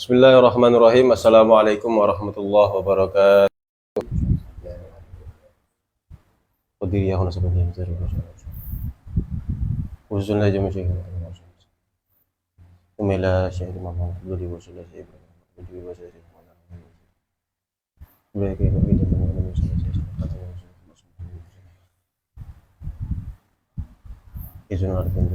Bismillahirrahmanirrahim. Assalamualaikum warahmatullahi wabarakatuh. Qadiri ya khuna sabani mizar. Usulna jami syekh. Umela syekh Imam Abdul Wasil syekh. Abdul Wasil syekh. Baik ya kita teman-teman izin arkan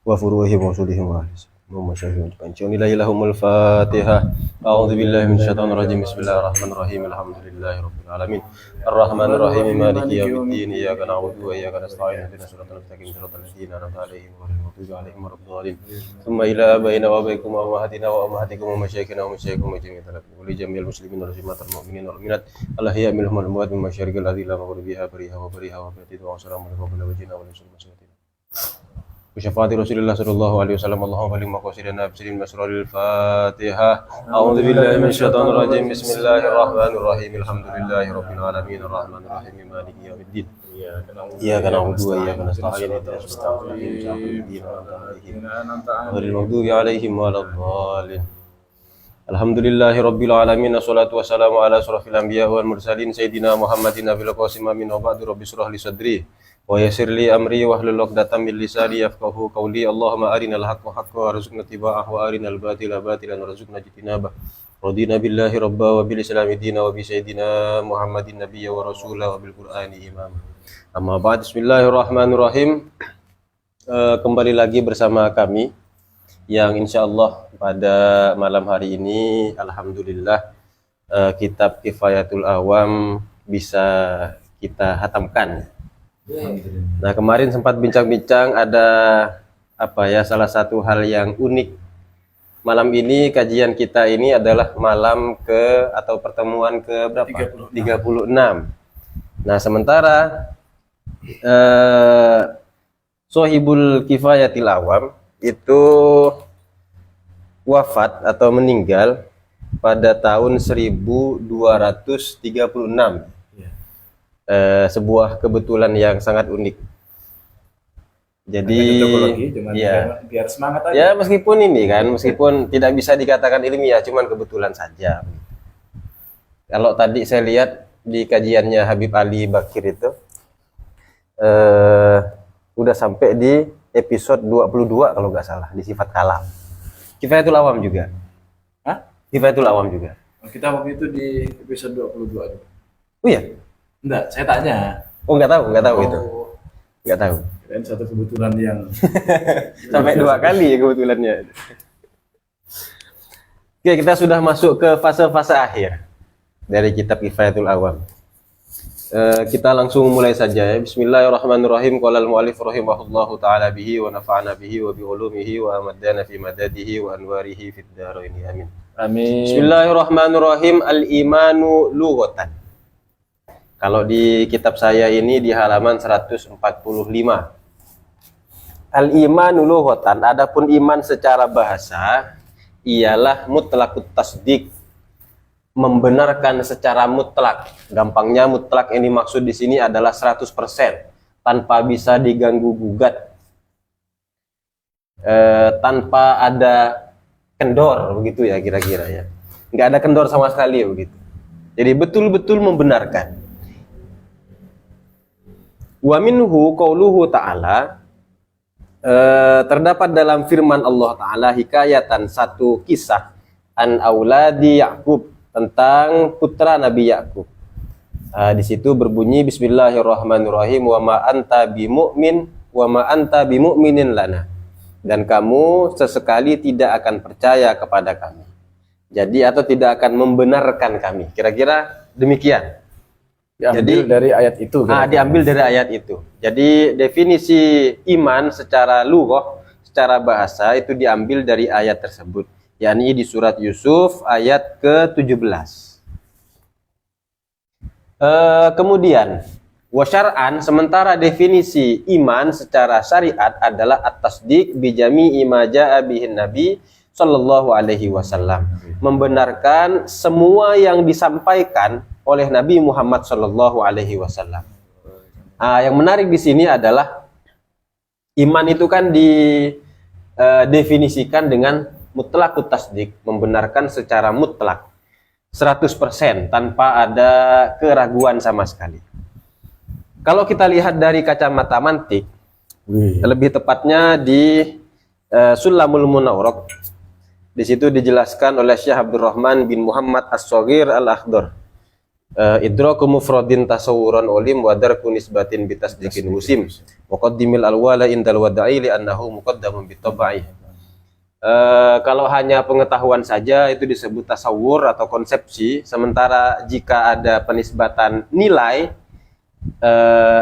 wa furuhihim wa usulihim wa masyayihim panjang ilahumul fatihah. A'udzu billahi minasyaitonir rajim. Bismillahirrahmanirrahim. Alhamdulillahirabbil alamin. Arrahmanir rahim. Maliki yaumiddin. Iyyaka na'budu wa iyyaka nasta'in. Ihdinas siratal mustaqim. Siratal ladzina an'amta 'alaihim ghairil maghdubi 'alaihim waladdallin. Tsumma ila abaina wa abaikum wa ummahatina wa ummahatikum wa masyayikhina wa masyayikhikum wa jami'il wa li jami'il muslimin wal muslimat wal mu'minin wal mu'minat allahiyya minhum wal amwat min masyariqil ardi ila maghribiha bariha wa batin wa assalamu alaikum warahmatullahi wabarakatuh. Syafaati Rasulullah sallallahu alaihi wasallam. Allahumma baligh maqasidana bismil masraril Fatihah. A'udzu billahi minasyaitonir rajim. Bismillahirrahmanirrahim. Alhamdulillahirabbil alamin arrahmanir rahim maliki yaumiddin. Iyyaka na'budu wa iyyaka nasta'in. Ihdinas siratal ghairil maghdubi 'alaihim waladdallin. Alhamdulillahirabbil alamin. Wassalatu wassalamu ala asyrafil anbiya wal mursalin sayyidina Muhammadin nabil qasim amin wa ba'du. Rabbi shrah li sadri wa yassir li amri wahlul 'uqdatam min lisani yafqahu qawli. Allahumma arinal haqqo haqqan warzuqna ittiba'ah wa arinal batila batilan warzuqna ijtinabah. Radina billahi rabba wa bil islami dina wa bi sayyidina Muhammadin nabiyya wa rasula wa bil qur'ani imam. Amma ba'd. Bismillahirrahmanirrahim. Kembali lagi bersama kami yang insyaallah pada malam hari ini alhamdulillah kitab Kifayatul Awam bisa kita hatamkan. Nah, kemarin sempat bincang-bincang ada salah satu hal yang unik. Malam ini kajian kita ini adalah malam atau pertemuan ke berapa? 36. Nah, sementara Sohibul Kifayatil Awam itu wafat atau meninggal pada tahun 1236. Sebuah kebetulan yang sangat unik. Jadi ya, biar semangat aja. Ya meskipun tidak bisa dikatakan ilmiah, cuman kebetulan saja. Kalau tadi saya lihat di kajiannya Habib Ali Bakir itu udah sampai di episode 22 kalau nggak salah, di sifat kalam. Kifayatul Awam juga. Hah? Kifayatul Awam juga. Kita waktu itu di episode 22. Oh iya? Enggak, saya tanya. Oh, nggak tahu itu. Nggak tahu. Dan satu kebetulan yang sampai 2 kali ya kebetulannya. Oke, kita sudah masuk ke fase-fase akhir dari kitab Kifayatul Awam. Kita langsung mulai saja ya. Bismillahirrahmanirrahim. Qala al-mu'allif rahimahullahu taala bihi wa nafa'ana bihi wa bi ulumihi wa amaddana fi madadihi wa anwarihi fid dharain amin. Amin. Bismillahirrahmanirrahim. Al-imanu lughatan. Kalau di kitab saya ini di halaman 145. Al-imanu lughatan, adapun iman secara bahasa ialah mutlaqut tasdik, membenarkan secara mutlak. Gampangnya mutlak yang dimaksud di sini adalah 100%, tanpa bisa diganggu gugat, tanpa ada kendor, begitu ya kira-kira ya. Nggak ada kendor sama sekali ya begitu. Jadi betul-betul membenarkan. Wa minhu qauluhu ta'ala, terdapat dalam firman Allah Ta'ala hikayatan, satu kisah an auladi Ya'qub, tentang putra Nabi Ya'qub. Di situ berbunyi Bismillahirrahmanirrahim, wa ma anta bimu'min wa ma anta bimu'minin lana, dan kamu sesekali tidak akan percaya kepada kami. Jadi atau tidak akan membenarkan kami. Kira-kira demikian. Diambil dari ayat itu. Diambil dari ayat itu. Jadi definisi iman secara lughah, secara bahasa itu diambil dari ayat tersebut, yakni di surat Yusuf ayat ke-17. Kemudian wasyar'an, sementara definisi iman secara syariat adalah at-tasdiq bi jami'i ma jaa'a bihin nabi sallallahu alaihi wasallam, membenarkan semua yang disampaikan oleh Nabi Muhammad sallallahu alaihi wasallam. Yang menarik di sini adalah Iman itu kan didefinisikan dengan mutlaqut tasdik, membenarkan secara mutlak 100% tanpa ada keraguan sama sekali. Kalau kita lihat dari kacamata mantik, lebih tepatnya di Sulamul Munawwarah, di situ dijelaskan oleh Syekh Abdurrahman bin Muhammad As-Shaghir Al-Akhdar, idraku mufradin tasawuran ulim wa darku nisbatin bitasdiqin wusim wa qaddimil alwala indal wada'i li annahu muqaddamun bitabai. Kalau hanya pengetahuan saja itu disebut tasawur atau konsepsi, sementara jika ada penisbatan nilai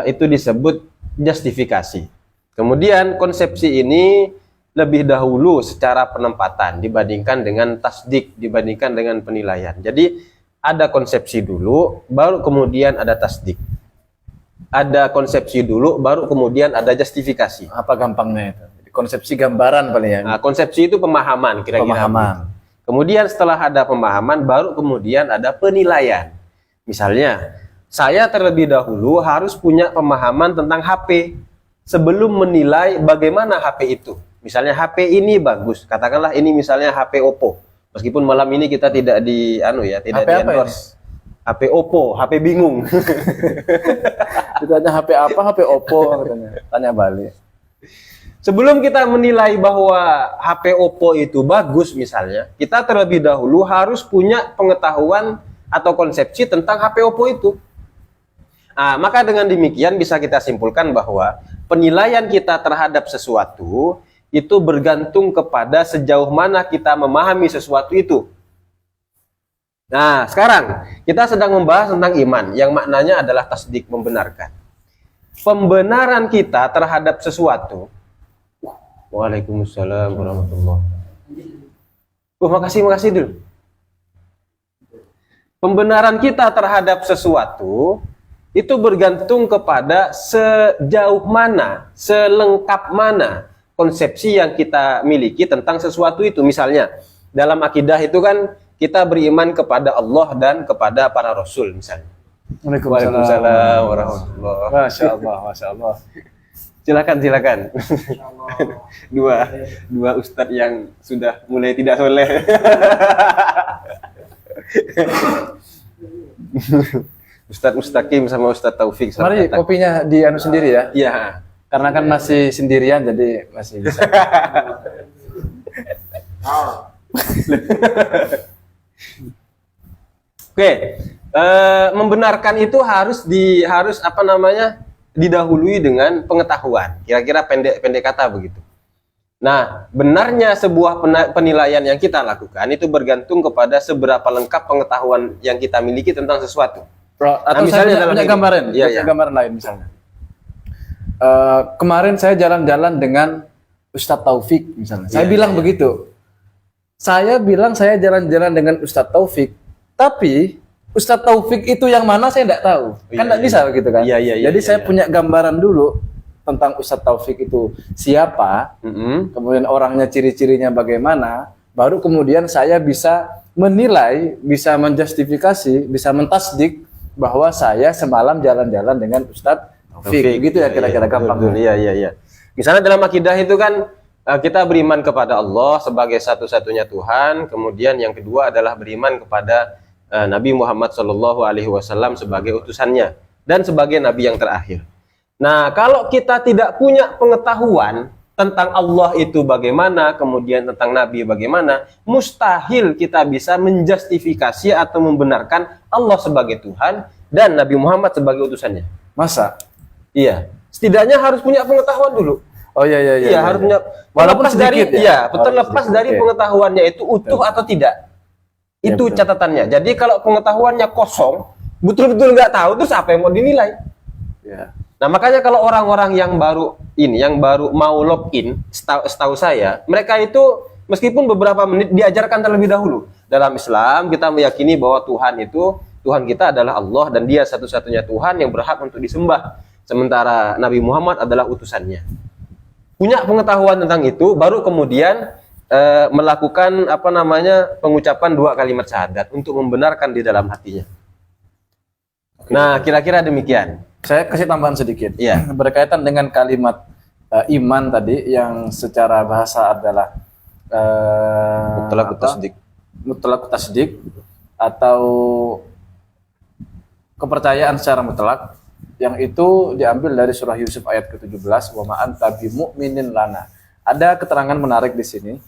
itu disebut justifikasi. Kemudian konsepsi ini lebih dahulu secara penempatan dibandingkan dengan tasdik, dibandingkan dengan penilaian. Jadi ada konsepsi dulu, baru kemudian ada tasdik. Ada konsepsi dulu, baru kemudian ada justifikasi. Apa gampangnya itu? Konsepsi gambaran paling ya. Nah, konsepsi itu pemahaman kira-kira. Pemahaman. Kemudian setelah ada pemahaman, baru kemudian ada penilaian. Misalnya, saya terlebih dahulu harus punya pemahaman tentang HP sebelum menilai bagaimana HP itu. Misalnya HP ini bagus, katakanlah ini misalnya HP Oppo. Meskipun malam ini kita tidak di tidak di endorse. HP Oppo, HP bingung. Ditanya HP apa? HP Oppo katanya. Tanya balik. Sebelum kita menilai bahwa HP Oppo itu bagus misalnya, kita terlebih dahulu harus punya pengetahuan atau konsepsi tentang HP Oppo itu. Nah, maka dengan demikian bisa kita simpulkan bahwa penilaian kita terhadap sesuatu itu bergantung kepada sejauh mana kita memahami sesuatu itu. Nah, sekarang kita sedang membahas tentang iman yang maknanya adalah tasdik, membenarkan. Pembenaran kita terhadap sesuatu. Waalaikumsalam warahmatullahi wabarakatuh. Makasih dulu. Pembenaran kita terhadap sesuatu itu bergantung kepada sejauh mana, selengkap mana konsepsi yang kita miliki tentang sesuatu itu. Misalnya, dalam akidah itu kan kita beriman kepada Allah dan kepada para rasul misalnya. Waalaikumsalam warahmatullahi wabarakatuh. Masya Allah, Masya Allah. Silakan. dua ustadz yang sudah mulai tidak soleh. Ustadz Mustaqim sama Ustadz Taufik. Mari kopinya di sendiri ya. Iya. Karena kan masih sendirian jadi masih bisa. Oke. Membenarkan itu harus didahului dengan pengetahuan. Kira-kira pendek kata begitu. Nah, benarnya sebuah penilaian yang kita lakukan itu bergantung kepada seberapa lengkap pengetahuan yang kita miliki tentang sesuatu. Atau misalnya punya gambaran, gambaran lain misalnya. Kemarin saya jalan-jalan dengan Ustadz Taufik misalnya. Saya bilang begitu. Saya bilang saya jalan-jalan dengan Ustadz Taufik, tapi Ustadz Taufik itu yang mana saya tidak tahu. Kan tidak bisa begitu kan? Jadi saya punya gambaran dulu tentang Ustadz Taufik itu siapa, kemudian orangnya, ciri-cirinya bagaimana, baru kemudian saya bisa menilai, bisa menjustifikasi, bisa mentasdik bahwa saya semalam jalan-jalan dengan Ustadz Taufik. Gitu ya kira-kira gampang. Iya. Misalnya dalam akidah itu kan kita beriman kepada Allah sebagai satu-satunya Tuhan, kemudian yang kedua adalah beriman kepada Nabi Muhammad SAW sebagai utusannya dan sebagai Nabi yang terakhir. Nah, kalau kita tidak punya pengetahuan tentang Allah itu bagaimana, kemudian tentang Nabi bagaimana, mustahil kita bisa menjustifikasi atau membenarkan Allah sebagai Tuhan dan Nabi Muhammad sebagai utusannya. Masa? Iya. Setidaknya harus punya pengetahuan dulu. Oh iya. Iya, harus punya. Walaupun sedikit terlepas dari pengetahuannya itu utuh atau tidak. Itu catatannya. Jadi kalau pengetahuannya kosong, betul-betul nggak tahu, terus apa yang mau dinilai? Ya. Nah, makanya kalau orang-orang yang baru mau login, setahu saya, mereka itu meskipun beberapa menit diajarkan terlebih dahulu. Dalam Islam kita meyakini bahwa Tuhan kita adalah Allah dan Dia satu-satunya Tuhan yang berhak untuk disembah. Sementara Nabi Muhammad adalah utusannya. Punya pengetahuan tentang itu, baru kemudian melakukan pengucapan 2 kalimat syahadat untuk membenarkan di dalam hatinya. Nah, kira-kira demikian. Saya kasih tambahan sedikit. Iya. Berkaitan dengan kalimat iman tadi yang secara bahasa adalah Mutlaq tasdik. mutlak tasdik atau kepercayaan secara mutlak, yang itu diambil dari surah Yusuf ayat ke-17, wa ma anta bimu'minin lana. Ada keterangan menarik di sini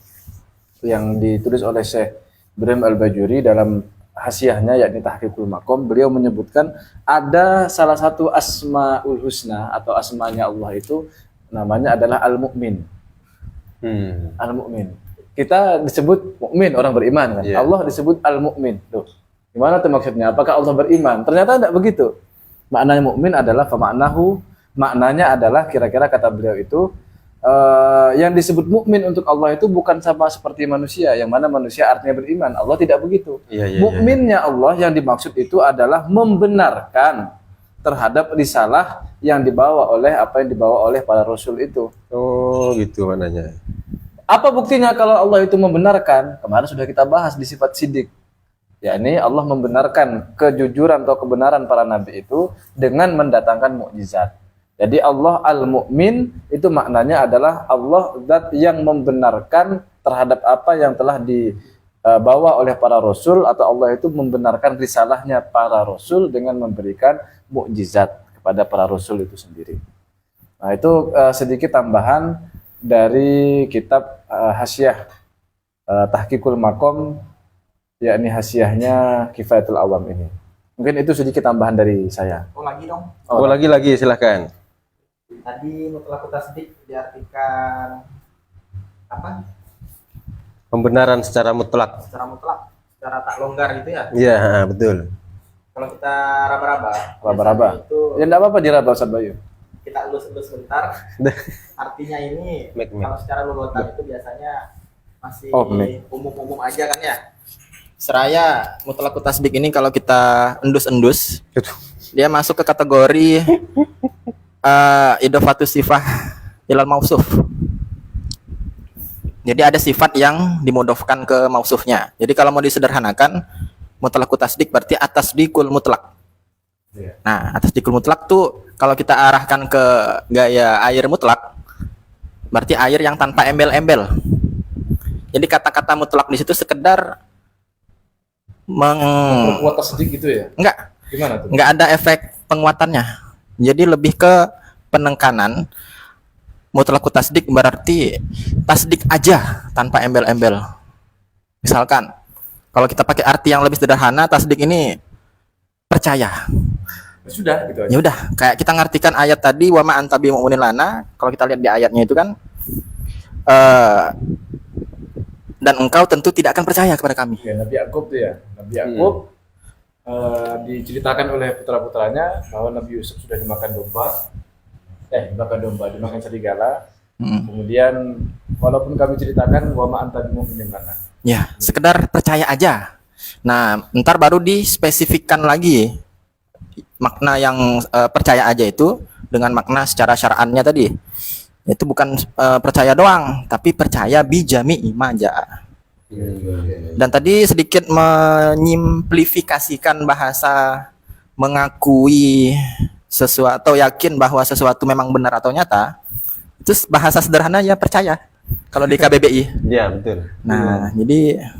yang ditulis oleh Syekh Ibrahim Al-Bajuri dalam hasiahnya, yakni Tahqiqul Maqam. Beliau menyebutkan ada salah satu asmaul husna atau asmanya Allah itu namanya adalah Al-Mu'min. Al-Mu'min. Kita disebut mukmin, orang beriman kan. Yeah. Allah disebut Al-Mu'min. Tuh. Gimana tuh maksudnya? Apakah Allah beriman? Ternyata tidak begitu. Maknanya mukmin adalah famaknahu, maknanya adalah kira-kira kata beliau itu yang disebut mukmin untuk Allah itu bukan sama seperti manusia, yang mana manusia artinya beriman. Allah tidak begitu. Mukminnya Allah yang dimaksud itu adalah membenarkan terhadap risalah yang dibawa oleh apa yang dibawa oleh para rasul itu. Oh, gitu maknanya. Apa buktinya kalau Allah itu membenarkan? Kemarin sudah kita bahas di sifat sidik. Yakni Allah membenarkan kejujuran atau kebenaran para nabi itu dengan mendatangkan mukjizat. Jadi Allah Al-Mu'min itu maknanya adalah Allah zat yang membenarkan terhadap apa yang telah dibawa oleh para rasul, atau Allah itu membenarkan risalahnya para rasul dengan memberikan mukjizat kepada para rasul itu sendiri. Nah, itu sedikit tambahan dari kitab Hasyiah Tahqiqul Maqam, yakni hasiahnya Kifayatul Awam ini. Mungkin itu sedikit tambahan dari saya. Oh lagi dong. Oh, lagi silakan. Tadi mutlaq tasdik diartikan apa? Pembenaran secara mutlak. Secara mutlak, secara tak longgar gitu ya. Iya, betul. Kalau kita raba-raba. Raba-raba. biasanya itu Ya enggak apa-apa diraba Ustaz Bayu. kita elus-elus sebentar. Artinya ini kalau secara lulutan itu biasanya masih umum-umum aja kan ya. Seraya mutlaq tasdik ini kalau kita endus-endus, dia masuk ke kategori idhofatus sifah ilal mausuf. Jadi ada sifat yang dimudofkan ke mausufnya. Jadi kalau mau disederhanakan, mutlaq tasdik berarti atasdikul mutlaq. Nah, atasdikul mutlaq tuh kalau kita arahkan ke gaya air mutlak, berarti air yang tanpa embel-embel. Jadi kata-kata mutlak di situ sekedar Memperkuat tasdik gitu ya? Enggak. Gimana tuh? Enggak ada efek penguatannya. Jadi lebih ke penekanan. Mutlaq tasdik berarti tasdik aja tanpa embel-embel. Misalkan kalau kita pakai arti yang lebih sederhana, tasdik ini percaya. Sudah gitu aja. Ya udah, kayak kita ngartikan ayat tadi wa ma anta bimu'minin lana. Kalau kita lihat di ayatnya itu kan dan engkau tentu tidak akan percaya kepada kami. Ya, Nabi Yakub tuh ya. Nabi Yakub diceritakan oleh putra-putranya bahwa Nabi Yusuf sudah dimakan domba. Dimakan serigala. Kemudian walaupun kami ceritakan wa ma anta bimu'minin lana. Ya, sekedar percaya aja. Nah, ntar baru dispesifikkan lagi makna yang percaya aja itu dengan makna secara syar'annya tadi. Itu bukan percaya doang, tapi percaya bijami imaja. Dan tadi sedikit menyimplifikasikan bahasa mengakui sesuatu, yakin bahwa sesuatu memang benar atau nyata. Itu bahasa sederhana ya percaya. Kalau di KBBI. Iya, betul. Nah, jadi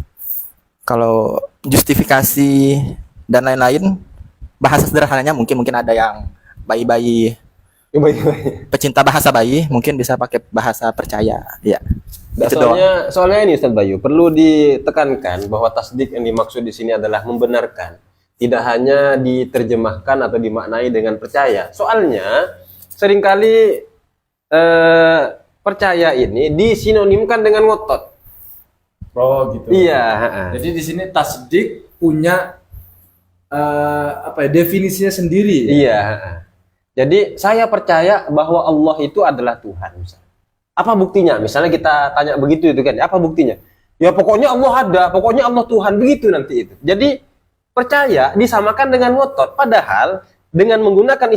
kalau justifikasi dan lain-lain, bahasa sederhananya mungkin ada yang bayi-bayi, pecinta bahasa bayi mungkin bisa pakai bahasa percaya. Ya. Soalnya ini Ustaz Bayu, perlu ditekankan bahwa tasdik yang dimaksud di sini adalah membenarkan, tidak hanya diterjemahkan atau dimaknai dengan percaya. Soalnya seringkali percaya ini disinonimkan dengan ngotot. Oh gitu. Iya. Jadi di sini tasdik punya definisinya sendiri. Iya. Jadi saya percaya bahwa Allah itu adalah Tuhan. Misalnya. Apa buktinya? Misalnya kita tanya begitu itu kan. Apa buktinya? Ya pokoknya Allah ada, pokoknya Allah Tuhan, begitu nanti itu. Jadi percaya disamakan dengan ngotot. Padahal dengan menggunakan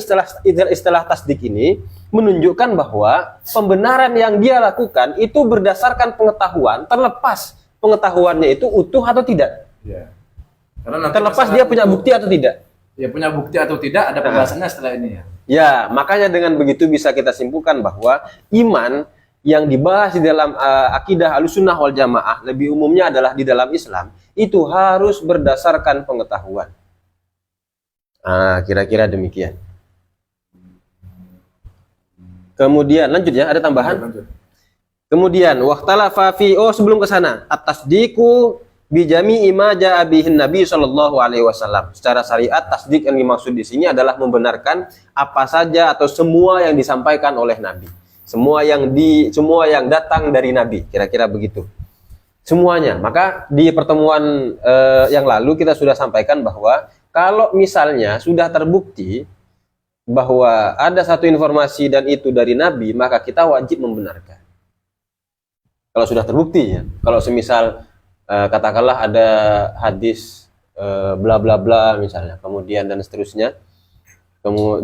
istilah tasdik ini menunjukkan bahwa pembenaran yang dia lakukan itu berdasarkan pengetahuan, terlepas pengetahuannya itu utuh atau tidak. Ya. Karena nanti Terlepas dia punya bukti atau tidak. Ya punya bukti atau tidak ada pembahasannya setelah ini ya. Ya, makanya dengan begitu bisa kita simpulkan bahwa iman yang dibahas di dalam akidah Ahlussunnah wal Jamaah lebih umumnya adalah di dalam Islam itu harus berdasarkan pengetahuan. Kira-kira demikian. Kemudian lanjut ya, ada tambahan. Lanjut. Kemudian waqtalafa fi sebelum ke sana at-tasdiqu bi jami'i ma ja'a bihin Nabi sallallahu alaihi wasallam. Secara syariat tasdik yang dimaksud di sini adalah membenarkan apa saja atau semua yang disampaikan oleh Nabi. Semua yang datang dari Nabi, kira-kira begitu. Semuanya. Maka di pertemuan yang lalu kita sudah sampaikan bahwa kalau misalnya sudah terbukti bahwa ada satu informasi dan itu dari Nabi, maka kita wajib membenarkan. Kalau sudah terbukti ya. Kalau semisal katakanlah ada hadis bla bla bla misalnya, kemudian dan seterusnya,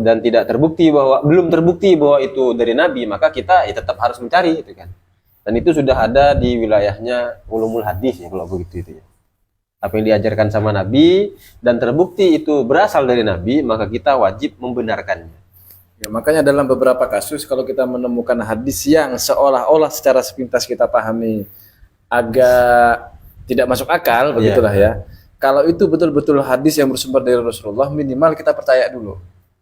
dan belum terbukti bahwa itu dari Nabi, maka kita tetap harus mencari itu kan. Dan itu sudah ada di wilayahnya ulumul hadis ya kalau begitu itu ya. Apa yang diajarkan sama Nabi dan terbukti itu berasal dari Nabi, maka kita wajib membenarkannya. Ya, makanya dalam beberapa kasus kalau kita menemukan hadis yang seolah-olah secara sepintas kita pahami agak tidak masuk akal, begitulah ya. Kalau itu betul-betul hadis yang bersumber dari Rasulullah, minimal kita percaya dulu.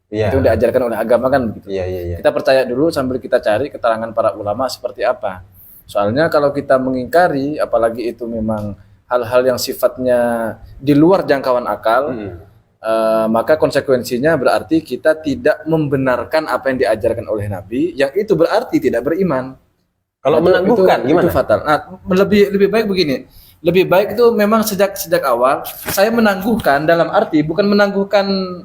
Itu diajarkan oleh agama kan begitu. Kita percaya dulu sambil kita cari keterangan para ulama seperti apa. Soalnya kalau kita mengingkari, apalagi itu memang hal-hal yang sifatnya di luar jangkauan akal, maka konsekuensinya berarti kita tidak membenarkan apa yang diajarkan oleh Nabi, yang itu berarti tidak beriman. Kalau menangguhkan gimana? Itu fatal. Nah, lebih baik begini. Lebih baik itu memang sejak awal saya menangguhkan, dalam arti bukan menangguhkan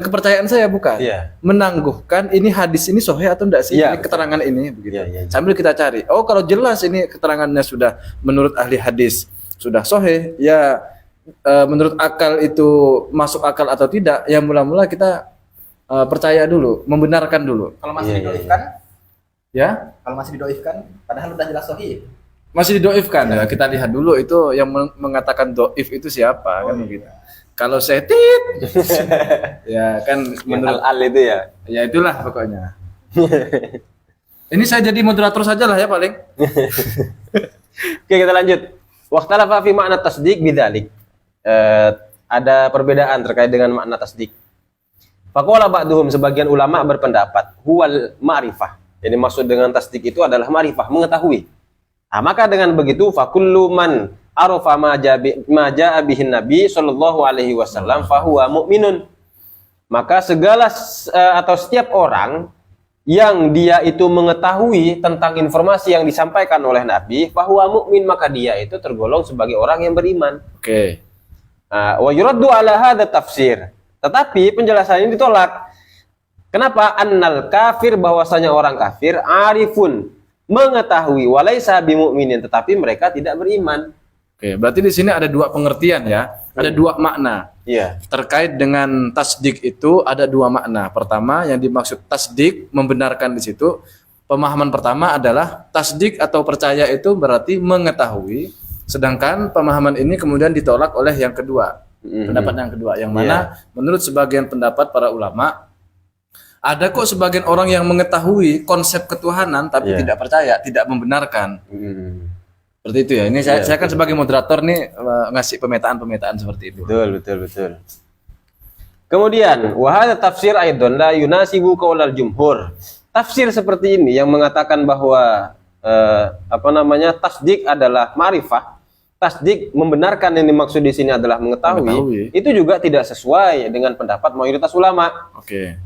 kepercayaan saya, bukan. Menangguhkan ini hadis ini sahih atau enggak sih, ini keterangan ini begitu. Sambil kita cari. Oh, kalau jelas ini keterangannya sudah menurut ahli hadis sudah sahih, ya menurut akal itu masuk akal atau tidak, ya mula-mula kita percaya dulu, membenarkan dulu. Kalau masih didoifkan? Ya? Kalau masih didoifkan, padahal udah jelas sahih. Masih didoifkan ya, kita lihat dulu itu yang mengatakan doif itu siapa kan begitu. Kalau setit, ya kan menurut al itu ya. Ya itulah pokoknya. Ini saya jadi moderator saja lah ya paling. Oke, kita lanjut. Waqtalafa fi makna tasdik bidzalik. Ada perbedaan terkait dengan makna tasdik. Faqala ba'duhum, sebagian ulama berpendapat huwal ma'rifah. Jadi maksud dengan tasdik itu adalah ma'rifah, mengetahui. Maka dengan begitu fakullu man arafa ma ja'a bihin Nabi sallallahu alaihi wasallam fahuwa mu'minun. Maka segala atau setiap orang yang dia itu mengetahui tentang informasi yang disampaikan oleh Nabi, fahuwa mu'min, maka dia itu tergolong sebagai orang yang beriman. Oke. Wa yuraddu ala hadza tafsir. Tetapi penjelasan ini ditolak. Kenapa? Annal kafir, bahwasanya orang kafir arifun, mengetahui, walaisa bimu'minin, tetapi mereka tidak beriman. Oke, berarti di sini ada dua pengertian ya, ada dua makna. Terkait dengan tasdik itu ada dua makna. Pertama yang dimaksud tasdik, membenarkan di situ. Pemahaman pertama adalah tasdik atau percaya itu berarti mengetahui. Sedangkan pemahaman ini kemudian ditolak oleh yang kedua. Pendapat yang kedua, yang mana menurut sebagian pendapat para ulama, ada kok sebagian orang yang mengetahui konsep ketuhanan tapi tidak percaya, tidak membenarkan. Seperti itu ya. Ini saya kan sebagai moderator nih ngasih pemetaan seperti itu. Betul. Kemudian wa hadza tafsir aidon la yunasibu qaulal jumhur. Tafsir seperti ini yang mengatakan bahwa tasdik adalah ma'rifah. Tasdik, membenarkan, yang dimaksud di sini adalah mengetahui. Itu juga tidak sesuai dengan pendapat mayoritas ulama.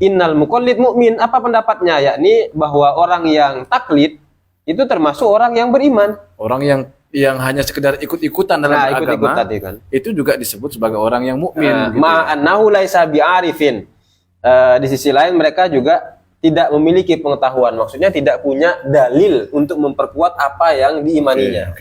Innal muqallid mu'min, apa pendapatnya? Yakni bahwa orang yang taklid itu termasuk orang yang beriman. Orang yang hanya sekedar ikut-ikutan dalam agama, tadi kan, itu juga disebut sebagai orang yang mukmin. Ma'annahu laisa bi'arifin. Di sisi lain mereka juga tidak memiliki pengetahuan. Maksudnya tidak punya dalil untuk memperkuat apa yang diimaninya.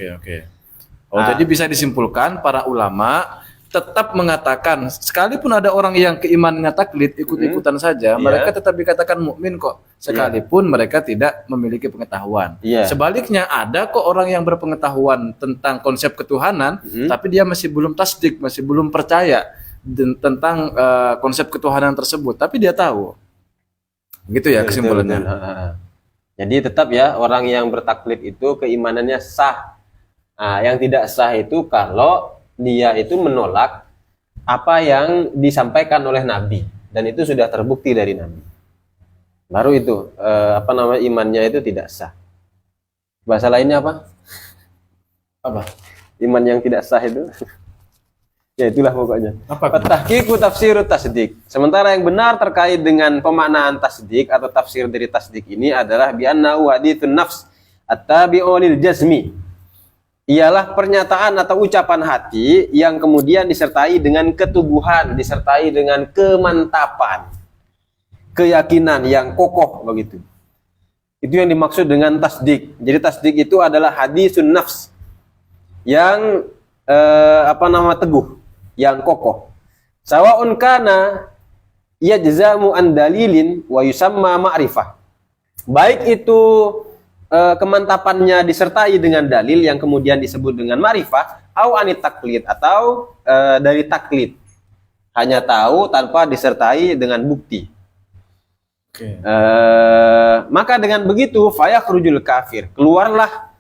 Jadi bisa disimpulkan para ulama tetap mengatakan sekalipun ada orang yang keimanannya taklid, ikut-ikutan saja, mereka tetap dikatakan mukmin kok, sekalipun mereka tidak memiliki pengetahuan. Sebaliknya ada kok orang yang berpengetahuan tentang konsep ketuhanan, tapi dia masih belum tasdik, masih belum percaya. tentang konsep ketuhanan tersebut, tapi dia tahu. Gitu ya kesimpulannya. Betul, betul. Jadi tetap ya orang yang bertaklid itu keimanannya sah. Nah, yang tidak sah itu kalau dia itu menolak apa yang disampaikan oleh Nabi dan itu sudah terbukti dari Nabi. Baru itu imannya itu tidak sah. Bahasa lainnya apa? Apa? Iman yang tidak sah itu. Ya itulah pokoknya. Apa? Tahqiqu tafsirut tasdik. Sementara yang benar terkait dengan pemaknaan tasdik atau tafsir dari tasdik ini adalah bi annahu haditsun nafs at-tabi'u lil jazmi. Ialah pernyataan atau ucapan hati yang kemudian disertai dengan ketubuhan, disertai dengan kemantapan, keyakinan yang kokoh begitu. Itu yang dimaksud dengan tasdik. Jadi tasdik itu adalah hadisun nafs yang teguh, yang kokoh. Sawa'un kana yajzamu an dalilin wa yusamma ma'rifah. Baik itu kemantapannya disertai dengan dalil yang kemudian disebut dengan ma'rifah, au anit taklid atau dari taklid. Hanya tahu tanpa disertai dengan bukti. Maka dengan begitu fayakhrujul kafir, keluarlah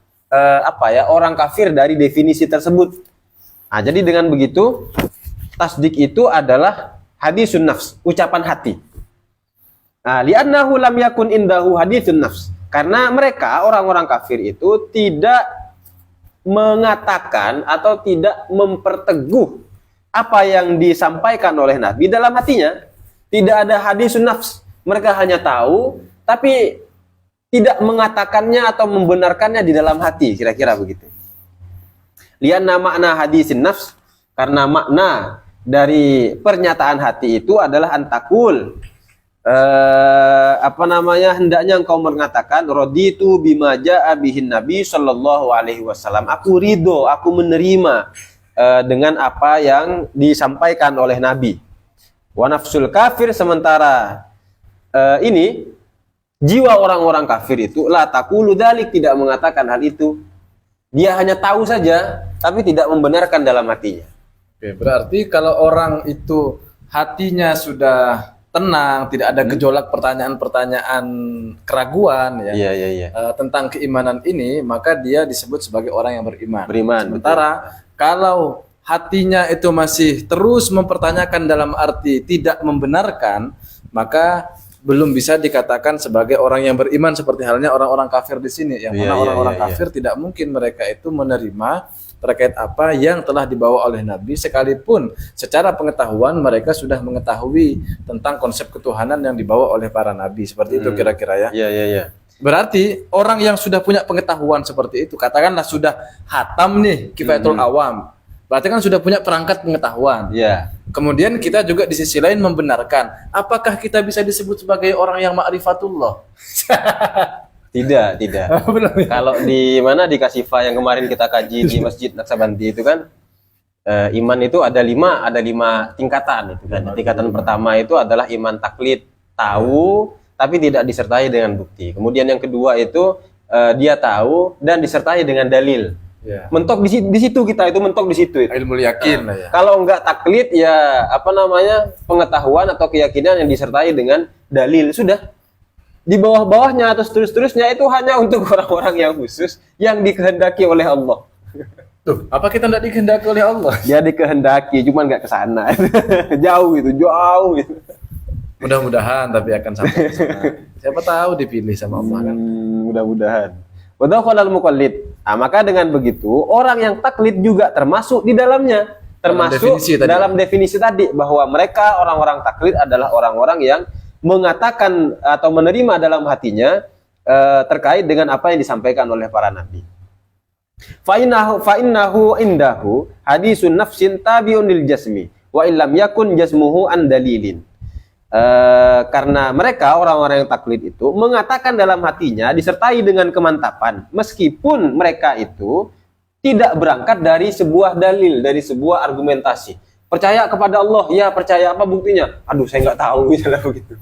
orang kafir dari definisi tersebut. Nah, jadi dengan begitu tasdik itu adalah hadisun nafs, ucapan hati. Nah, li'annahu lam yakun indahu hadisun nafs, karena mereka orang-orang kafir itu tidak mengatakan atau tidak memperteguh apa yang disampaikan oleh Nabi dalam hatinya. Tidak ada hadisun nafs. Mereka hanya tahu tapi tidak mengatakannya atau membenarkannya di dalam hati, kira-kira begitu. Lianna makna hadisin nafs, karena makna dari pernyataan hati itu adalah antakul. Hendaknya engkau mengatakan raditu bima jaa bihin nabi sallallahu alaihi wasallam. Aku ridho, aku menerima dengan apa yang disampaikan oleh Nabi. Wa nafsul kafir, sementara ini jiwa orang-orang kafir itu la taqulu dzalik, tidak mengatakan hal itu. Dia hanya tahu saja tapi tidak membenarkan dalam hatinya. Oke, berarti kalau orang itu hatinya sudah tenang, tidak ada gejolak pertanyaan-pertanyaan keraguan ya, tentang keimanan ini, maka dia disebut sebagai orang yang beriman. Sementara kalau hatinya itu masih terus mempertanyakan dalam arti tidak membenarkan, maka belum bisa dikatakan sebagai orang yang beriman, seperti halnya orang-orang kafir di sini. Yang mana orang-orang kafir tidak mungkin mereka itu menerima terkait apa yang telah dibawa oleh Nabi, sekalipun secara pengetahuan mereka sudah mengetahui tentang konsep ketuhanan yang dibawa oleh para Nabi. Seperti itu kira-kira ya. Berarti orang yang sudah punya pengetahuan seperti itu, katakanlah sudah hatam nih kifayatul awam, berarti kan sudah punya perangkat pengetahuan. Kemudian kita juga di sisi lain membenarkan, apakah kita bisa disebut sebagai orang yang ma'rifatullah? Tidak. Kalau di mana di Kasifa yang kemarin kita kaji di Masjid Naksabanti itu kan, iman itu ada lima tingkatan itu kan. Tingkatan pertama itu adalah iman taklid, tahu tapi tidak disertai dengan bukti. Kemudian yang kedua itu dia tahu dan disertai dengan dalil. Mentok di situ kita itu mentok di situ. Ilmu yakin lah ya. Kalau enggak taklid ya pengetahuan atau keyakinan yang disertai dengan dalil, sudah. Di bawah-bawahnya atau seterusnya itu hanya untuk orang-orang yang khusus yang dikehendaki oleh Allah. Tuh, apa kita tidak dikehendaki oleh Allah? Dia dikehendaki, cuman nggak ke sana. jauh gitu. Mudah-mudahan tapi akan sampai ke sana. Siapa tahu dipilih sama Allah kan. Mudah-mudahan. Wadakhalal muqallid. Maka dengan begitu orang yang taklid juga termasuk di dalamnya, termasuk dalam definisi tadi bahwa mereka orang-orang taklid adalah orang-orang yang mengatakan atau menerima dalam hatinya terkait dengan apa yang disampaikan oleh para nabi. Fa innahu indahu hadisun nafsin tabi'un lil jasmi wa illam yakun jasmuhu an dalilin. Karena mereka orang-orang yang taklid itu mengatakan dalam hatinya disertai dengan kemantapan, meskipun mereka itu tidak berangkat dari sebuah dalil, dari sebuah argumentasi. Percaya kepada Allah, ya percaya, apa buktinya? Aduh, saya nggak tahu, misalnya begitu.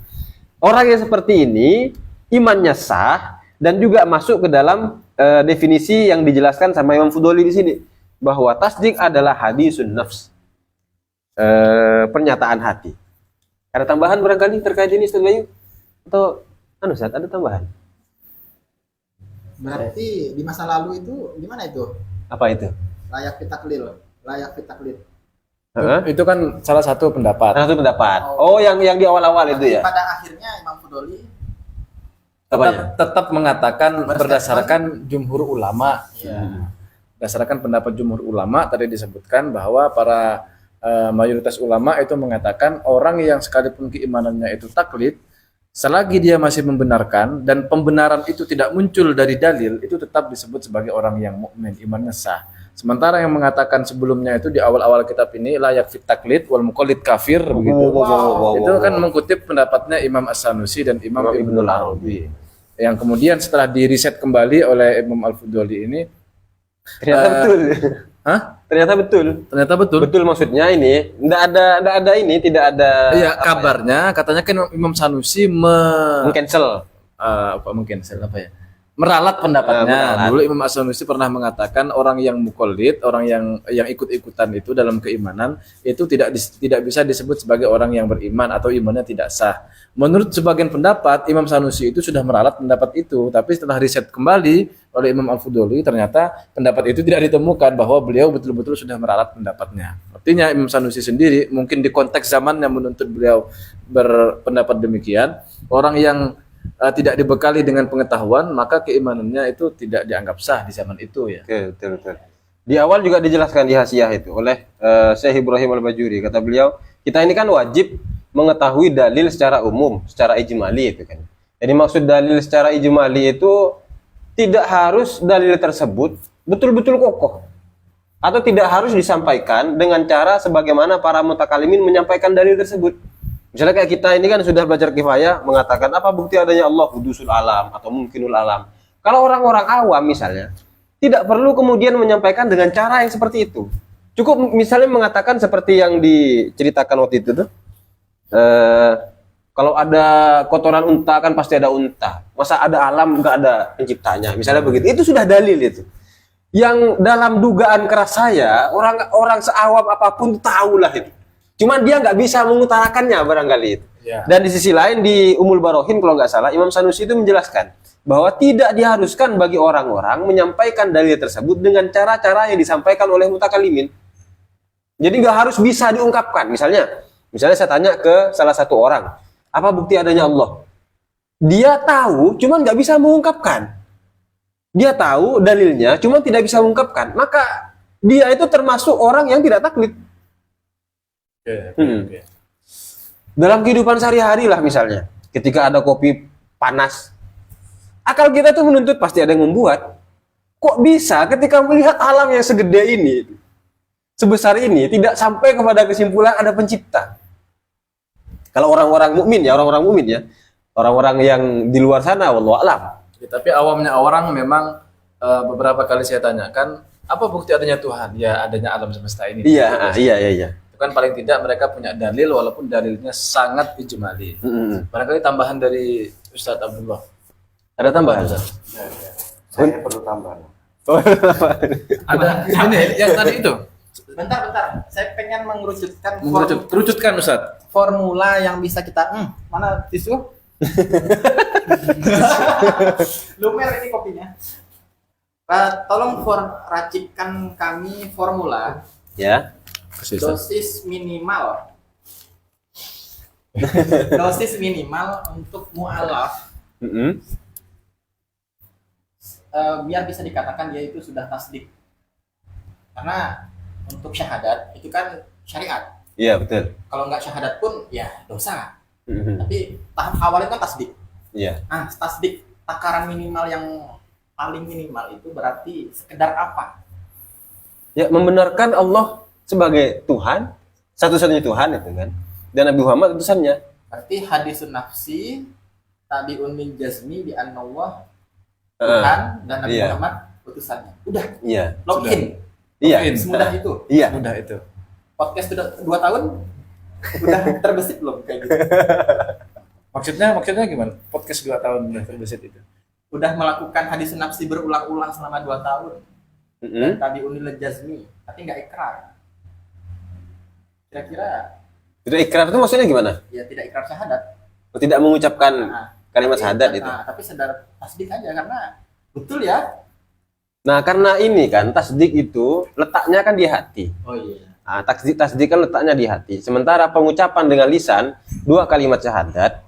Orang yang seperti ini imannya sah dan juga masuk ke dalam definisi yang dijelaskan sama Imam Fudoli di sini, bahwa tasdik adalah hadisun nafs. pernyataan hati. Ada tambahan barangkali terkait ini Ustaz Bayu? Atau Ustaz, ada tambahan? Berarti di masa lalu itu gimana itu? Apa itu? Layak fitaklil. Itu kan salah satu pendapat. Salah satu pendapat. Oh, yang di awal-awal itu ya. Pada akhirnya Imam Fudoli Tetap mengatakan berdasarkan jumhur ulama. Berdasarkan pendapat jumhur ulama tadi disebutkan bahwa para mayoritas ulama itu mengatakan orang yang sekalipun keimanannya itu taklid, selagi dia masih membenarkan dan pembenaran itu tidak muncul dari dalil, itu tetap disebut sebagai orang yang mukmin, imannya sah. Sementara yang mengatakan sebelumnya itu di awal-awal kitab ini layak fit taklid wal muqallid kafir begitu. Itu kan mengutip pendapatnya Imam As-Sanusi dan Imam Ibnul Arabi. Yang kemudian setelah diriset kembali oleh Imam Al-Fudoli ini Ternyata betul. Ternyata betul. Ternyata betul. Betul maksudnya ini tidak ada ini, tidak ada. Iya, kabarnya katanya kan Imam Sanusi cancel. Mengcancel apa ya? Meralat pendapatnya. Dulu Imam As-Sanusi pernah mengatakan orang yang muqallid, orang yang ikut-ikutan itu dalam keimanan itu tidak bisa disebut sebagai orang yang beriman atau imannya tidak sah. Menurut sebagian pendapat, Imam Sanusi itu sudah meralat pendapat itu, tapi setelah riset kembali oleh Imam Al-Fudoli ternyata pendapat itu tidak ditemukan bahwa beliau betul-betul sudah meralat pendapatnya. Artinya Imam Sanusi sendiri mungkin di konteks zaman yang menuntut beliau berpendapat demikian, orang yang tidak dibekali dengan pengetahuan, maka keimanannya itu tidak dianggap sah di zaman itu ya. Oke, betul. Di awal juga dijelaskan di hasiah itu oleh Syekh Ibrahim Al-Bajuri. Kata beliau, kita ini kan wajib mengetahui dalil secara umum, secara ijmali itu kan. Jadi maksud dalil secara ijmali itu tidak harus dalil tersebut betul-betul kokoh. Atau tidak harus disampaikan dengan cara sebagaimana para mutakalimin menyampaikan dalil tersebut. Misalnya kayak kita ini kan sudah belajar kifayah mengatakan apa bukti adanya Allah hudusul alam atau mungkinul alam. Kalau orang-orang awam misalnya tidak perlu kemudian menyampaikan dengan cara yang seperti itu. Cukup misalnya mengatakan seperti yang diceritakan waktu itu tuh. Kalau ada kotoran unta kan pasti ada unta. Masa ada alam nggak ada penciptanya. Misalnya begitu. Itu sudah dalil itu. Yang dalam dugaan keras saya orang seawam apapun tahulah itu. Cuman dia nggak bisa mengutarakannya barangkali itu. Ya. Dan di sisi lain di Umul Barohin kalau nggak salah Imam Sanusi itu menjelaskan bahwa tidak diharuskan bagi orang-orang menyampaikan dalil tersebut dengan cara-cara yang disampaikan oleh mutakalimin. Jadi nggak harus bisa diungkapkan. Misalnya saya tanya ke salah satu orang, apa bukti adanya Allah? Dia tahu, cuman nggak bisa mengungkapkan. Dia tahu dalilnya, cuman tidak bisa mengungkapkan. Maka dia itu termasuk orang yang tidak taklid. Dalam kehidupan sehari-hari lah misalnya, ketika ada kopi panas, akal kita tuh menuntut pasti ada yang membuat. Kok bisa ketika melihat alam yang segede ini, sebesar ini, tidak sampai kepada kesimpulan ada pencipta? Kalau orang-orang mukmin ya, orang-orang yang di luar sana, wallahu a'lam. Ya, tapi awamnya orang memang beberapa kali saya tanyakan, apa bukti adanya Tuhan? Ya adanya alam semesta ini. Iya. Kan paling tidak mereka punya dalil walaupun dalilnya sangat ijmali. Barangkali tambahan dari Ustadz Abdullah. Ada tambahan Ustadz? Saya perlu tambahan. Ada ini yang tadi itu. Bentar. Saya pengen mengerucutkan Kerucutkan Ustadz. formula yang bisa kita mana tisu? Lumer ini kopinya. Tolong racikan kami formula. Ya. Dosis minimal untuk mu'alaf biar bisa dikatakan dia itu sudah tasdik, karena untuk syahadat itu kan syariat. Iya betul. Kalau nggak syahadat pun ya dosa. Tapi tahap awal itu kan tasdik. Iya. Nah, tasdik takaran minimal yang paling minimal itu berarti sekedar apa? Ya, membenarkan Allah sebagai Tuhan, satu-satunya Tuhan itu kan, dan Nabi Muhammad utusannya. Berarti hadisun nafsi tabi'un min jazmi bi annallah Tuhan dan Nabi Muhammad utusannya. Udah. Iya. Login. Iya. Semudah itu. Iya. Mudah itu. Podcast sudah 2 tahun udah terbesit belum kayak gitu? Maksudnya gimana? Podcast 2 tahun udah terbesit itu. Udah melakukan hadisun nafsi berulang-ulang selama 2 tahun. Dan tabi'un lil jazmi, tapi nggak ikrar. Kira-kira Tidak ikrar itu maksudnya gimana? ya tidak ikrar syahadat. Tidak mengucapkan Nah, kalimat tapi- syahadat itu. tapi sadar tasdik aja karena betul ya. Nah, karena ini kan tasdik itu letaknya kan di hati. Oh iya. Nah, tasdik kan letaknya di hati. Sementara pengucapan dengan lisan 2 kalimat syahadat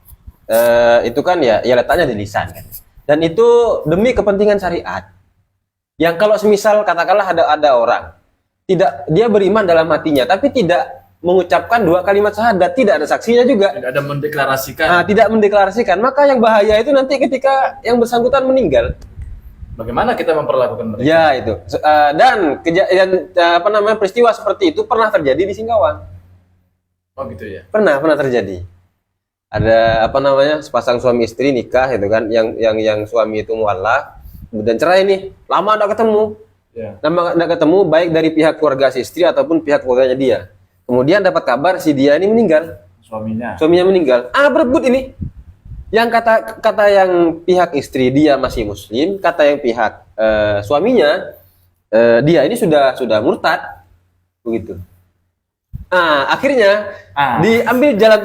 itu kan ya letaknya di lisan kan. Dan itu demi kepentingan syariat. Yang kalau semisal katakanlah ada orang tidak dia beriman dalam hatinya tapi tidak mengucapkan 2 kalimat syahadat, tidak ada saksinya juga. Tidak ada mendeklarasikan. Nah, tidak mendeklarasikan, maka yang bahaya itu nanti ketika yang bersangkutan meninggal. Bagaimana kita memperlakukan mereka? Ya itu. Dan peristiwa seperti itu pernah terjadi di Singkawang. Oh gitu ya. Pernah terjadi. Ada sepasang suami istri nikah itu kan, yang suami itu mualaf, kemudian cerai nih, lama enggak ketemu. Ya. Lama enggak ketemu baik dari pihak keluarga si istri ataupun pihak keluarganya dia. Kemudian dapat kabar si dia ini meninggal. Suaminya meninggal. Berebut ini. Yang kata yang pihak istri dia masih muslim, kata yang pihak suaminya dia ini sudah murtad, begitu. Akhirnya diambil jalan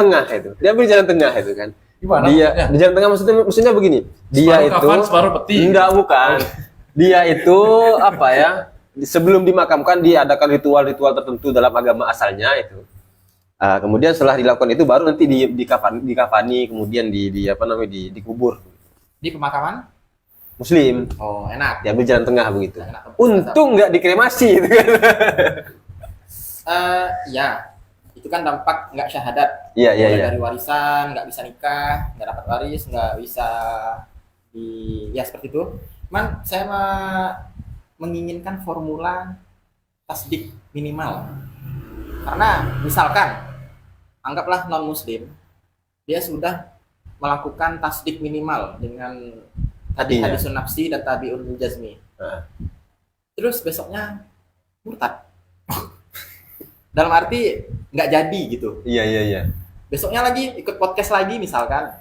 tengah itu kan. Gimana? Dia di jalan tengah maksudnya begini. Dia Separuh itu kafan, separuh peti. Enggak, bukan. Dia itu sebelum dimakamkan diadakan ritual-ritual tertentu dalam agama asalnya itu. Kemudian setelah dilakukan itu baru nanti dikafani kemudian dikubur. Di pemakaman? Muslim. Oh, enak. Diambil jalan tengah begitu. Enak. Untung nggak dikremasi itu kan. Ya. Itu kan dampak nggak syahadat. Iya. Dari warisan, nggak bisa nikah, nggak dapat waris, nggak bisa seperti itu. Cuman saya menginginkan formula tasdik minimal. Karena misalkan anggaplah non muslim, dia sudah melakukan tasdik minimal dengan tadi Iya. hadisun nafsi dan tabi'un jazmi. Terus besoknya murtad. Dalam arti nggak jadi gitu. Iya. Besoknya lagi ikut podcast lagi misalkan,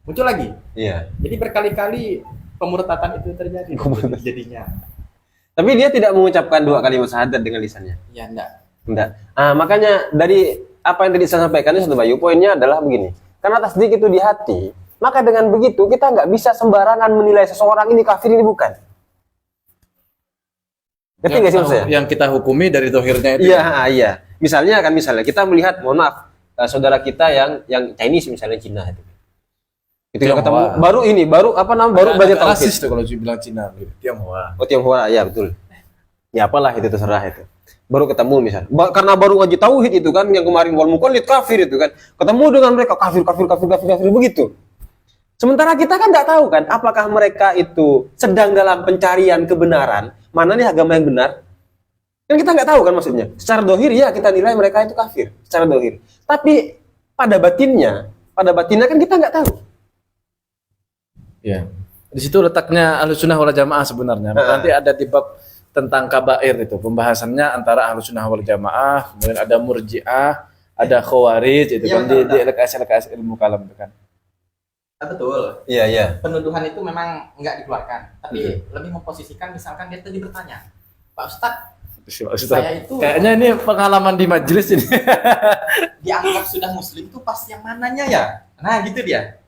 muncul lagi. Iya. Jadi berkali-kali pemurtadan itu terjadi. Jadinya. Tapi dia tidak mengucapkan 2 kalimat syahadat dengan lisannya. Ya enggak. Enggak. Makanya dari apa yang tadi saya sampaikan itu Satu Bayu, poinnya adalah begini. Karena tasdik itu di hati, maka dengan begitu kita nggak bisa sembarangan menilai seseorang ini kafir ini bukan. Ngerti nggak sih maksud saya? Yang kita hukumi dari dohirnya itu. Iya. Misalnya kita melihat, mohon maaf, saudara kita yang Chinese misalnya Cina itu. Ketika ketemu baru belajar tauhid. Rasis tuh kalau bilang Cina gitu. Tionghoa. Oh, Tionghoa, ya betul. Ya apalah itu terserah itu. Baru ketemu misal. Karena baru ngaji tauhid itu kan yang kemarin wal muqallid kafir itu kan. Ketemu dengan mereka kafir begitu. Sementara kita kan nggak tahu kan apakah mereka itu sedang dalam pencarian kebenaran, mana nih agama yang benar. Kan kita nggak tahu kan maksudnya. Secara dohir ya kita nilai mereka itu kafir secara dohir. Tapi pada batinnya kan kita nggak tahu. Ya. Di situ letaknya Ahlussunnah wal Jamaah sebenarnya. Nanti ada di bab tentang kabair itu, pembahasannya antara Ahlussunnah wal Jamaah, kemudian ada Murji'ah, ada Khawarij itu Ya, kan di LKS ilmu kalam itu kan. Betul. Iya. Penuduhan itu memang nggak dikeluarkan, tapi lebih memposisikan misalkan dia tadi bertanya, Pak Ustadz, saya itu Kayaknya ini pengalaman di majelis ini. dianggap sudah muslim itu pas yang mananya ya? Nah gitu dia.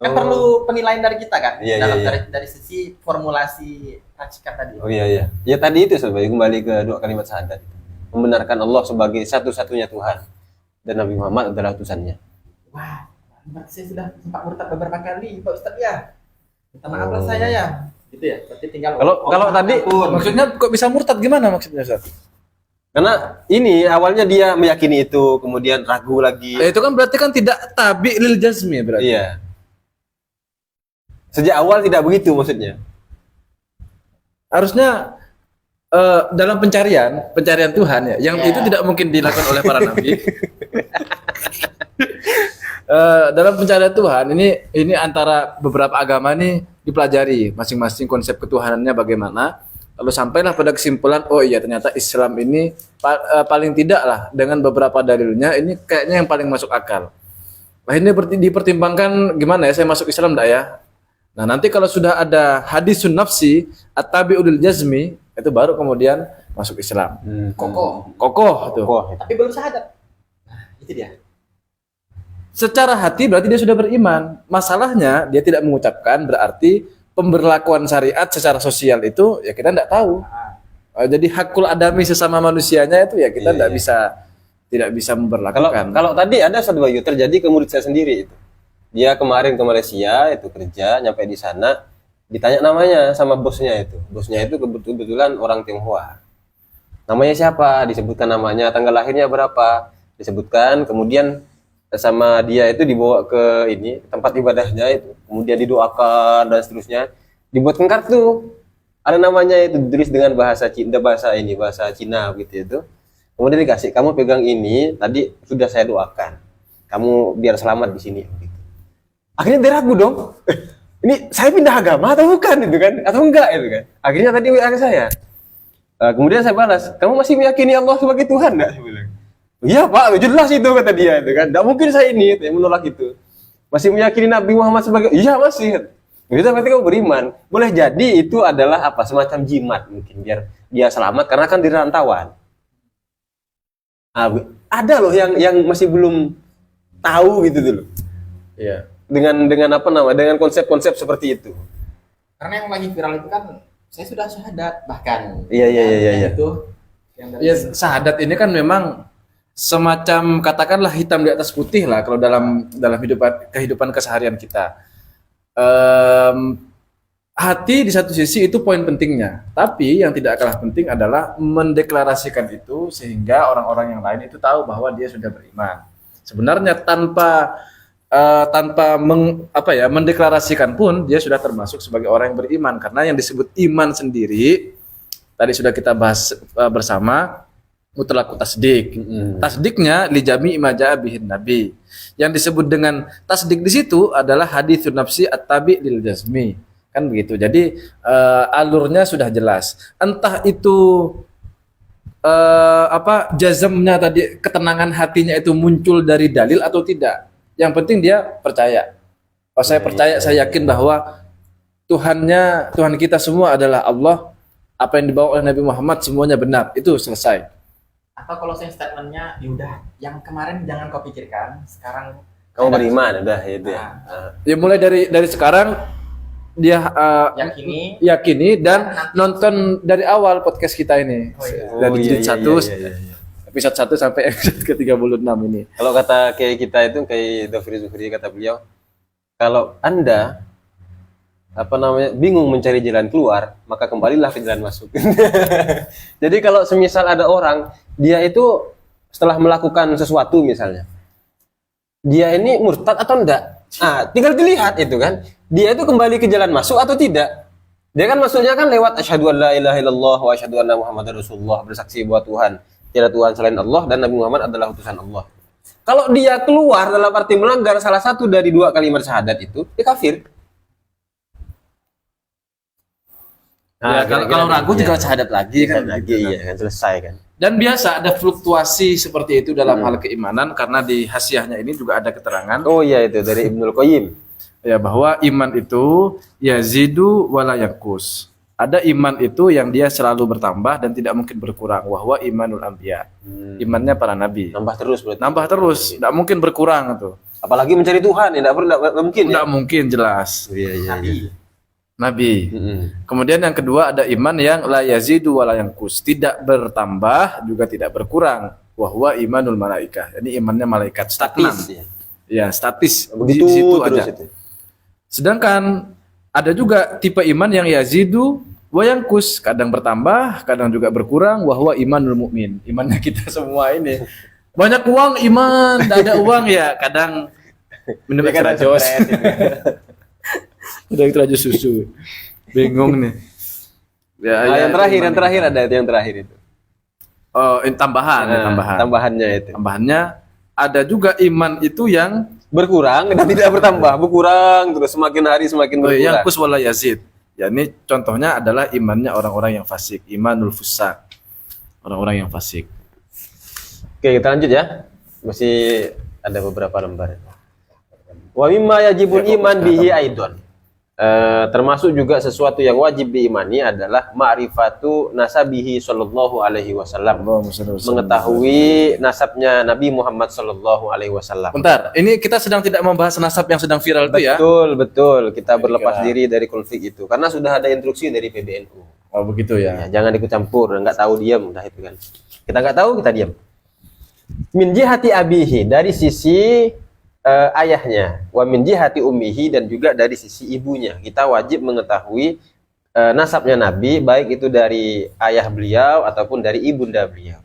Kan perlu penilaian dari kita kan, Iya, dalam iya. dari sisi formulasi racikan tadi. Oh iya. Ya tadi itu sebagai kembali ke 2 kalimat syahadat. Membenarkan Allah sebagai satu-satunya Tuhan dan Nabi Muhammad adalah utusannya. Wah, berarti saya sudah sempat murtad beberapa kali, Pak Ustadz ya. Minta maaf lah saya ya. Gitu ya. Berarti tinggal Kalau tadi Maksudnya kok bisa murtad gimana maksudnya, Ustaz? karena ini awalnya dia meyakini itu, kemudian ragu lagi. Itu kan berarti kan tidak tabi lil jazmi berarti. Iya. Sejak awal tidak begitu maksudnya. Harusnya dalam pencarian Tuhan ya, yang itu tidak mungkin dilakukan oleh para nabi. Dalam pencarian Tuhan ini antara beberapa agama nih dipelajari masing-masing konsep ketuhanannya bagaimana, lalu sampailah pada kesimpulan oh iya ternyata Islam ini paling tidak lah dengan beberapa dalilnya ini kayaknya yang paling masuk akal. Akhirnya dipertimbangkan gimana ya saya masuk Islam enggak ya? Nah, nanti kalau sudah ada hadisun nafsi at-tabi'u lil jazmi, itu baru kemudian masuk Islam. Kokoh tuh. Tapi belum syahadat. Nah, itu dia. Secara hati berarti dia sudah beriman. Masalahnya dia tidak mengucapkan, berarti pemberlakuan syariat secara sosial itu ya kita tidak tahu. Jadi hakul adami sesama manusianya itu ya kita tidak bisa memberlakukan. Kalau tadi ada Ustaz Bayu terjadi ke murid saya sendiri itu. Dia kemarin ke Malaysia itu kerja, nyampe di sana ditanya namanya sama bosnya itu. Bosnya itu kebetulan orang Tionghoa. Namanya siapa? Disebutkan namanya, tanggal lahirnya berapa? Disebutkan, kemudian sama dia itu dibawa ke ini tempat ibadahnya itu. Kemudian didoakan dan seterusnya. Dibuatkan kartu. Ada namanya itu ditulis dengan bahasa Cina gitu itu. Kemudian dikasih, kamu pegang ini, tadi sudah saya doakan. Kamu biar selamat di sini. Gitu. Akhirnya dia ragu dong. Ini saya pindah agama atau bukan itu kan? Atau enggak itu kan? Akhirnya tadi WA ke saya. Kemudian saya balas, kamu masih meyakini Allah sebagai Tuhan enggak? Saya bilang. Iya Pak, jelas itu kata dia itu kan. Enggak mungkin saya ini yang menolak itu. Masih meyakini Nabi Muhammad sebagai, iya masih. Itu berarti kamu beriman. Boleh jadi itu adalah apa? Semacam jimat mungkin biar dia selamat karena kan di rantauan. Ada loh yang masih belum tahu gitu dulu. Iya. Dengan apa namanya? Dengan konsep-konsep seperti itu. Karena yang lagi viral itu kan saya sudah syahadat bahkan. Iya. Itu Ya, syahadat ini kan memang semacam katakanlah hitam di atas putih lah kalau dalam kehidupan keseharian kita. Hati di satu sisi itu poin pentingnya, tapi yang tidak kalah penting adalah mendeklarasikan itu sehingga orang-orang yang lain itu tahu bahwa dia sudah beriman. Sebenarnya tanpa mendeklarasikan pun dia sudah termasuk sebagai orang yang beriman, karena yang disebut iman sendiri tadi sudah kita bahas bersama, mutlaqut tasdik. Tasdiknya li jami'i ma jaa bihin nabi. Yang disebut dengan tasdik di situ adalah haditsun nafsi at-tabi' lil jazmi. Kan begitu. Jadi alurnya sudah jelas. Entah itu jazamnya tadi, ketenangan hatinya itu muncul dari dalil atau tidak. Yang penting dia percaya. Oh, saya percaya, saya yakin bahwa Tuhan kita semua adalah Allah. Apa yang dibawa oleh Nabi Muhammad semuanya benar. Itu selesai. Atau kalau saya statementnya, yaudah, yang kemarin jangan kau pikirkan, sekarang Kamu beriman udah itu ya. Ya mulai dari sekarang dia yakini dan nonton dari awal podcast kita ini. Dari jilid 1 episode 1 sampai episode ke-36 ini. Kalau kata kayak kita itu kayak Dhafri Zuhri kata beliau, kalau Anda bingung mencari jalan keluar, maka kembalilah ke jalan masuk. Jadi kalau semisal ada orang dia itu setelah melakukan sesuatu misalnya, dia ini murtad atau enggak? Tinggal dilihat itu kan. Dia itu kembali ke jalan masuk atau tidak? Dia kan masuknya kan lewat asyhadu an la ilaha illallah wa asyhadu anna muhammadar rasulullah, bersaksi bahwa tiada Tuhan selain Allah dan Nabi Muhammad adalah utusan Allah. Kalau dia keluar dalam arti melanggar salah satu dari dua kalimat syahadat itu, dia kafir. Kalau ragu tinggal syahadat lagi kan. Iya kan, selesai kan. Dan biasa ada fluktuasi seperti itu dalam hal keimanan, karena di hasiahnya ini juga ada keterangan. Oh iya, itu dari Ibnul Qayyim. Ya, bahwa iman itu yazidu wala yanqus. Ada iman itu yang dia selalu bertambah dan tidak mungkin berkurang. Wahwa imanul anbiya. Imannya para nabi. Nambah terus berarti. Nambah terus, tidak mungkin berkurang itu. Apalagi mencari Tuhan, tidak mungkin. Tidak mungkin, jelas. Iya. Nabi. Kemudian yang kedua ada iman yang la yazidu wala yanqus, tidak bertambah juga tidak berkurang. Wahwa imanul malaikah. Ini imannya malaikat, statis. Ya, statis. Begitu di situ terus aja. itu. Sedangkan ada juga tipe iman yang yazidu wa yanqus, kadang bertambah, kadang juga berkurang. Wahwa imanul mukmin. Imannya kita semua ini. Banyak uang iman, tidak ada uang ya kadang minum extra jos. Udah itu aja susu. Bingung nih. Yang terakhir itu. Oh, tambahan. Tambahannya itu. Tambahannya ada juga iman itu yang Berkurang dan tidak bertambah, berkurang terus semakin hari semakin berkurang. yang kus wala yazid. Ya, ini contohnya adalah imannya orang-orang yang fasik, imanul fusak. Orang-orang yang fasik. Oke, kita lanjut ya. Masih ada beberapa lembar. Wa mimma yajibul iman bihi aidon. termasuk juga sesuatu yang wajib diimani adalah ma'rifatu nasabihi sallallahu alaihi wasallam. Mengetahui nasabnya Nabi Muhammad sallallahu alaihi wasallam. Bentar, ini kita sedang tidak membahas nasab yang sedang viral itu ya? Betul. Kita berlepas diri dari konflik itu karena sudah ada instruksi dari PBNU. Oh begitu ya. Ya, jangan ikut campur, nggak tahu diam, dah itu kan. Kita nggak tahu, kita diam. Min jihati abihi, dari sisi ayahnya, wa min jihati ummihi, dan juga dari sisi ibunya. Kita wajib mengetahui nasabnya Nabi, baik itu dari ayah beliau ataupun dari ibunda beliau.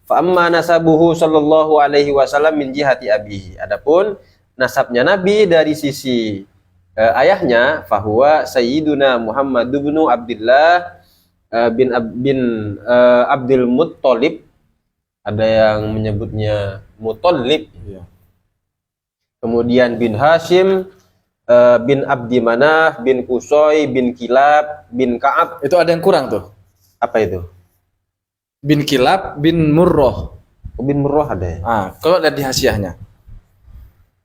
Fa amma nasabuhu sallallahu alaihi wasallam min jihati abihi. Adapun nasabnya Nabi dari sisi ayahnya, fahuwa sayyiduna Muhammad bin Abdullah bin Abdul Muttalib. Ada yang menyebutnya Muttalib. Kemudian bin Hashim, bin Abdi Manaf, bin Qusay, bin Kilab, bin Ka'ab. Itu ada yang kurang tuh. Apa itu? Bin Kilab, bin Murroh. Bin Murrah ada ya? Kalau lihat di hasiahnya.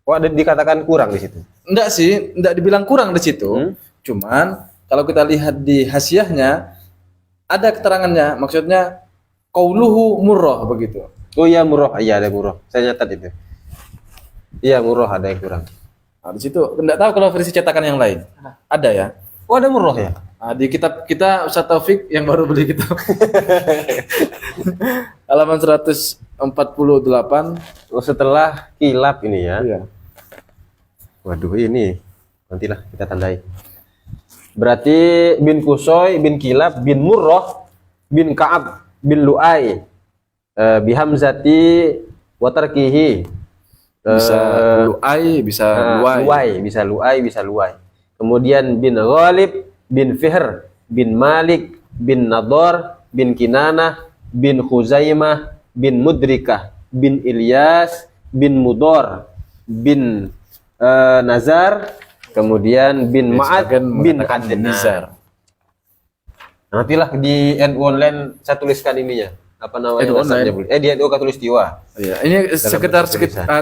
Oh, ada dikatakan kurang di situ. Enggak sih, enggak dibilang kurang di situ. Cuman kalau kita lihat di hasiahnya ada keterangannya, maksudnya qauluhu Murroh begitu. Oh iya Murrah, iya ada Murrah. Saya nyatat itu. Iya Murrah ada yang kurang. Nah, di situ enggak tahu kalau versi cetakan yang lain. Ada ya? Oh ada Murrah ya? Nah, di kitab kita Ustaz Taufik yang baru beli kitab. Halaman 148. Oh, setelah Kilab ini ya. Iya. Waduh ini nantilah kita tandai. Berarti bin Qusay, bin Kilab, bin Murrah, bin Ka'ab, bin Lu'ay, bihamzati wa tarkihi. Bisa Lu'ay, bisa Lu'ay. Bisa Lu'ay. Kemudian bin Ghalib, bin Fihr, bin Malik, bin Nador, bin Kinanah, bin Khuzaimah, bin Mudrikah, bin Ilyas, bin Mudor, bin Nazar, kemudian bin Ma'ad, bin Adnan. Nantilah di NU online saya tuliskan ininya. Apa namanya? Di NU Katulistiwa. Iya, ini sekitar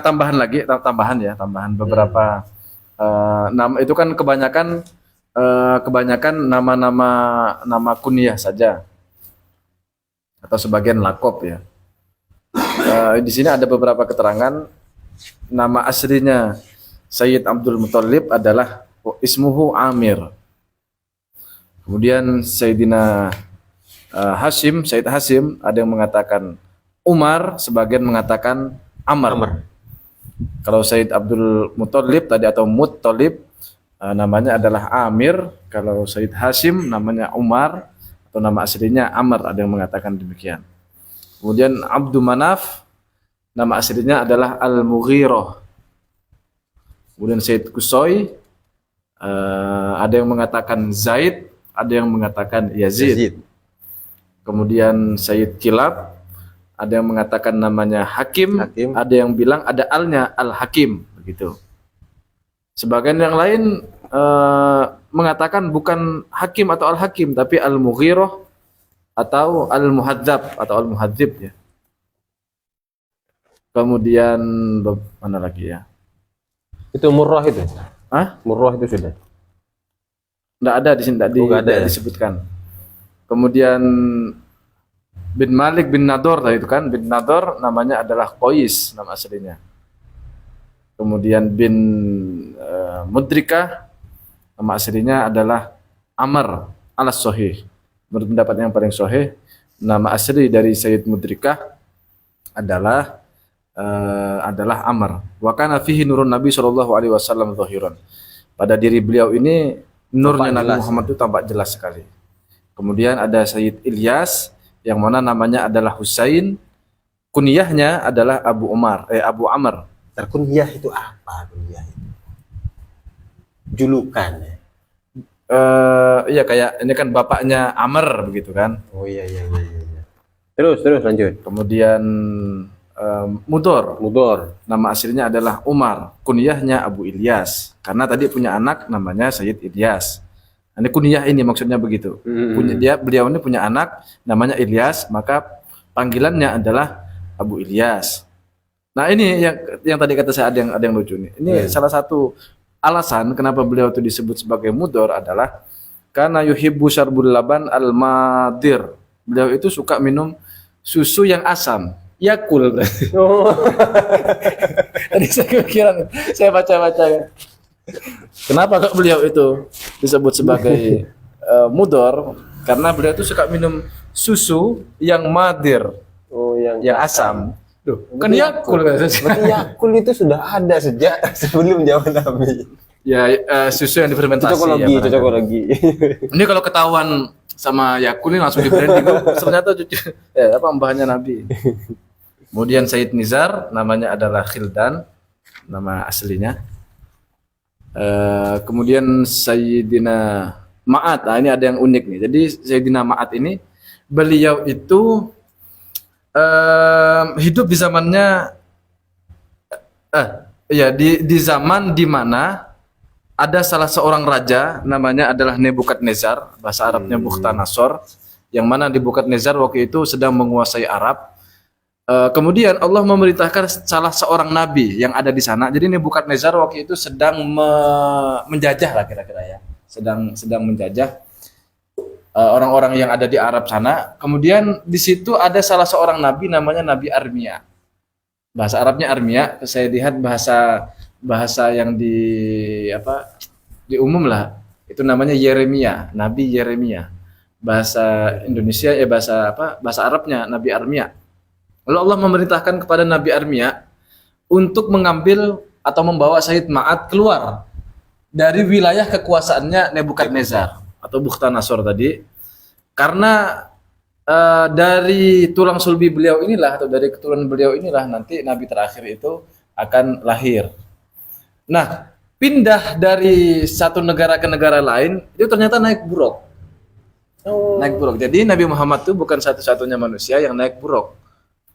tambahan lagi, tambahan beberapa nama itu kan kebanyakan nama kunyah saja atau sebagian lakop ya. Di sini ada beberapa keterangan nama aslinya Sayyid Abdul Muttalib adalah ismuhu Amir. Kemudian Sayyidina Sayyid Hashim ada yang mengatakan Umar, sebagian mengatakan Amr. Kalau Sayyid Abdul Muttalib tadi atau Muttalib namanya adalah Amir. Kalau Sayyid Hashim namanya Umar atau nama aslinya Amr, ada yang mengatakan demikian. Kemudian Abdu Manaf nama aslinya adalah Al-Mughirah. Kemudian Sayyid Qusay ada yang mengatakan Zaid, ada yang mengatakan Yazid. Kemudian Sayyid Kilab ada yang mengatakan namanya Hakim. Ada yang bilang ada alnya Al-Hakim begitu. Sebagian yang lain mengatakan bukan Hakim atau Al-Hakim tapi Al-Mughirah atau Al-Muhadzab atau Al-Muhadzib ya. Kemudian mana lagi ya? Itu Murrah itu. Murrah itu sudah. Enggak ada di sini, tidak disebutkan. Kemudian bin Malik bin Nador tadi itu kan, bin Nador namanya adalah Qais nama aslinya. Kemudian bin Mudrikah nama aslinya adalah Amr al-Sahih. Menurut pendapat yang paling sahih, nama asli dari Sayyid Mudrikah adalah Amr. Wa kana fihi nurun Nabi sallallahu alaihi wasallam zahiran. Pada diri beliau ini nurnya Nabi Muhammad itu tampak jelas sekali. Kemudian ada Sayyid Ilyas yang mana namanya adalah Husain, kunyahnya adalah Abu Amr. Kunyah itu apa? Kunyah itu julukan ya. Iya kayak ini kan bapaknya Amr begitu kan. Oh iya. Terus lanjut. Kemudian Mudor. Nama aslinya adalah Umar, kunyahnya Abu Ilyas. Karena tadi punya anak namanya Sayyid Ilyas. Ini kunyah ini maksudnya begitu. Beliau ini punya anak namanya Ilyas, maka panggilannya adalah Abu Ilyas. Nah ini yang tadi kata saya ada yang lucu nih. Ini salah satu alasan kenapa beliau itu disebut sebagai mudor adalah karena yuhibbu syarbul laban al-madir. Beliau itu suka minum susu yang asam. Yakul. Oh. Tadi saya kepikiran, saya baca-baca ya. Kenapa kok beliau itu disebut sebagai mudor? Karena beliau itu suka minum susu yang madir, Oh, yang asam. Duh, kan Yakul kan? Berarti Yakul itu sudah ada sejak sebelum zaman Nabi. Ya, susu yang difermentasi. Cocokologi, Ya, cocokologi. ini kalau ketahuan sama Yakul ini langsung di branding. Ternyata bahannya Nabi. Kemudian Sayyid Nizar, namanya adalah Khildan, nama aslinya. Kemudian Sayyidina Ma'at, nah ini ada yang unik nih. Jadi Sayyidina Ma'at ini, beliau itu hidup di zamannya, di zaman di mana ada salah seorang raja, namanya adalah Nebukadnezar, bahasa Arabnya Bukhtanasor, yang mana Nebukadnezar waktu itu sedang menguasai Arab. Kemudian Allah memerintahkan salah seorang nabi yang ada di sana. Jadi Nebukadnezar waktu itu sedang menjajah lah kira-kira ya. Sedang menjajah orang-orang yang ada di Arab sana. Kemudian di situ ada salah seorang nabi namanya Nabi Armia. Bahasa Arabnya Armia, saya lihat bahasa yang di umum lah. Itu namanya Yeremia, Nabi Yeremia. Bahasa Indonesia bahasa Arabnya Nabi Armia. Lalu Allah memerintahkan kepada Nabi Armia untuk mengambil atau membawa Sayyid Ma'at keluar dari wilayah kekuasaannya Nebukadnezar atau Bukhtanasor tadi, karena dari tulang sulbi beliau inilah atau dari keturunan beliau inilah nanti Nabi terakhir itu akan lahir. Nah, pindah dari satu negara ke negara lain itu ternyata naik buruk. Naik buruk. Jadi Nabi Muhammad itu bukan satu-satunya manusia yang naik buruk.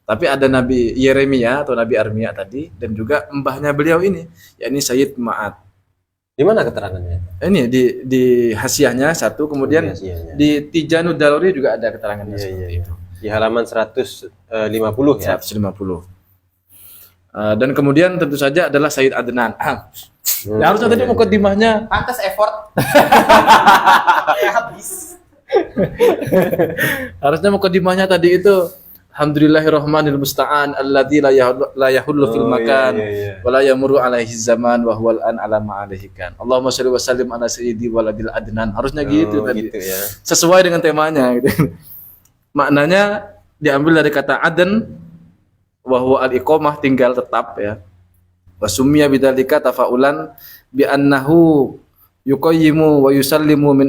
Tapi ada Nabi Yeremia atau Nabi Armia tadi dan juga mbahnya beliau ini, yakni Sayyid Ma'at. Di mana keterangannya? Ini di Hasyiahnya satu, kemudian Di Hasyiahnya. di Tijanud Daruri juga ada keterangannya Iya, seperti iya. itu. Di halaman 150 ya. 150. Dan kemudian tentu saja adalah Sayyid Adnan. Ya, harusnya tadi mukadimahnya Pantas effort. Habis. harusnya mukadimahnya tadi itu Alhamdulillahirrahmanil musta'an alladzi la yahullu fil makan wa la yamurru alaihi zaman wa huwal an ala ma alaihi kan. Allahumma shalli wa sallim ala sayyidi waladil adnan. Harusnya gitu tadi. Gitu ya. Sesuai dengan temanya gitu. Maknanya diambil dari kata adan wa huwa al-iqamah, tinggal tetap ya. Wa summiya bidzalika tafaulan bi annahu yuqayyimu wa yusallimu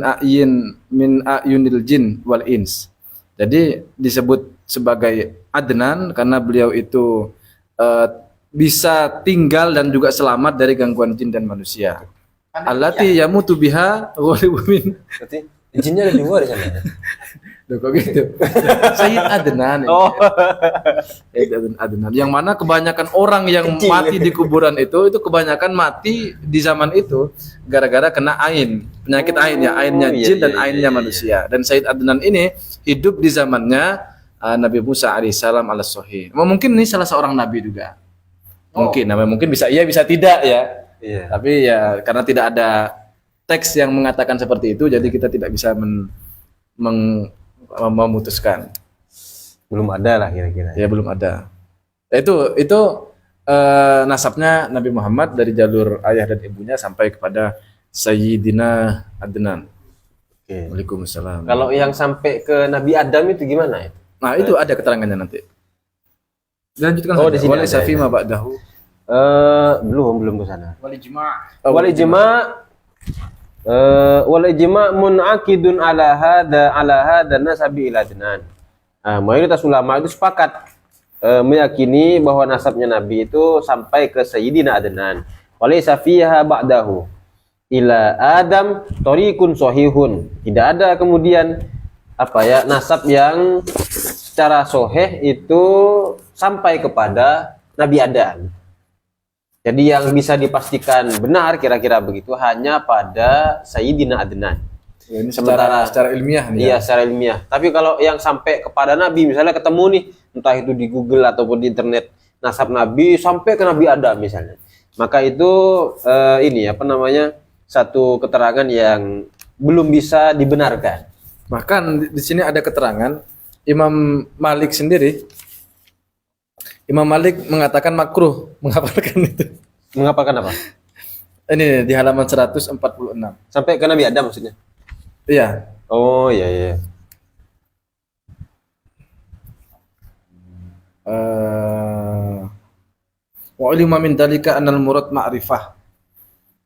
min ayunil jin wal ins. Jadi disebut sebagai Adnan karena beliau itu bisa tinggal dan juga selamat dari gangguan jin dan manusia. Allati yamutu biha ghalibun. Berarti jinnya ada dua di sana ya. Loh, kok gitu? Sayyid Adnan. Oh. Sayyid Adnan. Yang mana kebanyakan orang yang mati di kuburan itu kebanyakan mati di zaman itu gara-gara kena ain, penyakit ain ya, ainnya jin dan ainnya manusia. Dan Sayyid Adnan ini hidup di zamannya Nabi Musa alaihissalam al-Sahih. Mungkin ini salah seorang nabi juga. Mungkin bisa iya bisa tidak ya. Iya. Tapi ya karena tidak ada teks yang mengatakan seperti itu, jadi kita tidak bisa memutuskan. Belum ada lah kira-kira. Ya belum ada. Itu nasabnya Nabi Muhammad dari jalur ayah dan ibunya sampai kepada Sayyidina Adnan. Oke. Waalaikumsalam. Kalau yang sampai ke Nabi Adam itu gimana itu? Nah, itu ada keterangannya nanti. Dilanjutkan Oh, di sini wali ada, safima ya. ba'dahu. Belum ke sana. Wal ijma'. Wal ijma' mun'aqidun ala hada nasabi ila Adnan. Mayoritas ulama itu sepakat meyakini bahwa nasabnya Nabi itu sampai ke Sayyidina Adnan. Walaysa fiha ba'dahu ila Adam tariqun sahihun. Tidak ada kemudian nasab yang secara sahih itu sampai kepada Nabi Adam. Jadi yang bisa dipastikan benar kira-kira begitu hanya pada Sayyidina Adnan. Ya, ini Sementara- secara ilmiah nih. Iya, secara ilmiah. Tapi kalau yang sampai kepada Nabi, misalnya ketemu nih, entah itu di Google ataupun di internet, nasab Nabi sampai ke Nabi Adam misalnya. Maka itu ini apa namanya? Satu keterangan yang belum bisa dibenarkan. Bahkan di sini ada keterangan Imam Malik sendiri. Imam Malik mengatakan makruh menghafalkan itu. Mengapalkan apa? Ini di halaman 146. Sampai ke Nabi Adam maksudnya. Iya. Oh iya iya. Wa ulima min dalika anal murad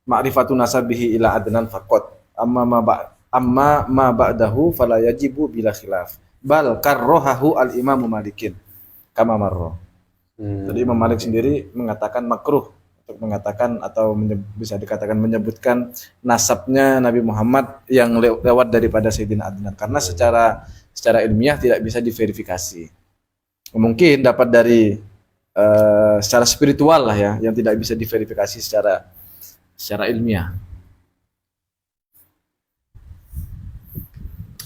ma'rifatu nasabihi ila adnan faqat amma ma ba'dahu fala yajibu bila khilaf bal karrohahu al imamu malikin kama marro. Jadi Imam Malik sendiri mengatakan makruh untuk mengatakan atau bisa dikatakan menyebutkan nasabnya Nabi Muhammad yang lewat daripada Sayyidina Adnan karena secara ilmiah tidak bisa diverifikasi. Mungkin dapat dari secara spiritual lah ya, yang tidak bisa diverifikasi secara ilmiah.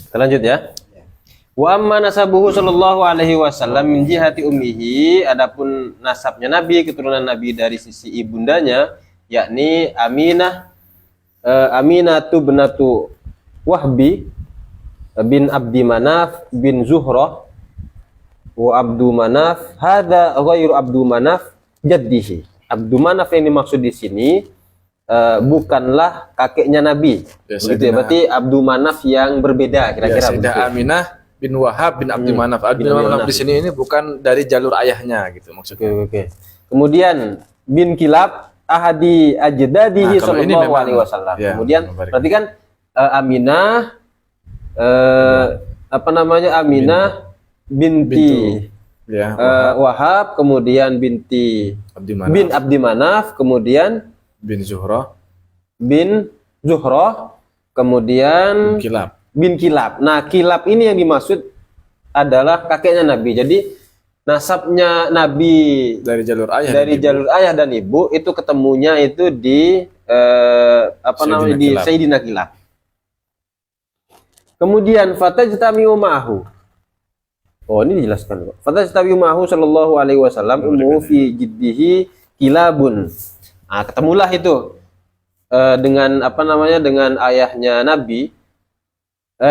Kita lanjut ya. Wa amma nasabuhu sallallahu alaihi wasallam min jihati ummihi, adapun nasabnya Nabi, keturunan Nabi dari sisi ibundanya, yakni Aminah, Aminatu binatu Wahbi bin Abdi Manaf bin Zuhrah wa Abdu Manaf, hadza ghairu Abdu Manaf jaddihi. Abdu Manaf yang dimaksud di sini bukanlah kakeknya Nabi. Ya, Begitu ya, berarti Abdu Manaf yang berbeda kira-kira Sayyidah begitu. Aminah bin Wahab bin Abdi Manaf. Abdi Manaf di sini ini bukan dari jalur ayahnya gitu maksudnya. Oke. Kemudian bin Kilab ahadi ajdadihi Nah, kalau ini sallallahu memang, alaihi wasallam. ya, Kemudian memang berarti kan Aminah apa namanya? Aminah binti Ya, Wahab, kemudian binti Abdi Manaf bin Abdi Manaf, kemudian bin Zuhrah bin Zuhrah, kemudian Kilab. bin Kilab. Nah, Kilab ini yang dimaksud adalah kakeknya Nabi. Jadi nasabnya Nabi Dari jalur ayah. dari dan ibu. jalur ayah dan ibu itu ketemunya itu di apa Sayyidina namanya di Kilab. Sayyidina Kilab. Kemudian fatajtamiu ma'ahu. Oh, ini dijelaskan. Fatajtamiu ma'ahu sallallahu alaihi wasallam ummu fi jiddihi kilabun. Nah, ketemulah itu dengan apa namanya dengan ayahnya Nabi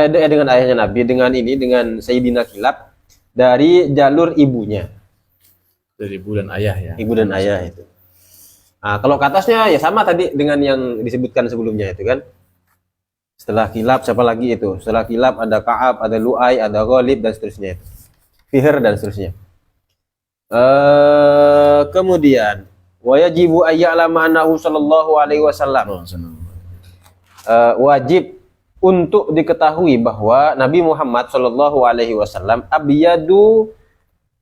dengan ayahnya Nabi dengan Sayyidina Kilab dari jalur ibunya. Dari ibu dan ayah ya. Ibu dan ayah itu. Nah, kalau ke atasnya ya sama tadi dengan yang disebutkan sebelumnya itu kan. Setelah Kilab siapa lagi itu? Setelah Kilab ada Ka'ab, ada Lu'ay, ada Ghalib dan seterusnya itu. Fihr dan seterusnya. Kemudian wa yajibu ayya'lama annahu sallallahu alaihi wasallam. Wajib untuk diketahui bahwa Nabi Muhammad sallallahu alaihi wasallam abyadu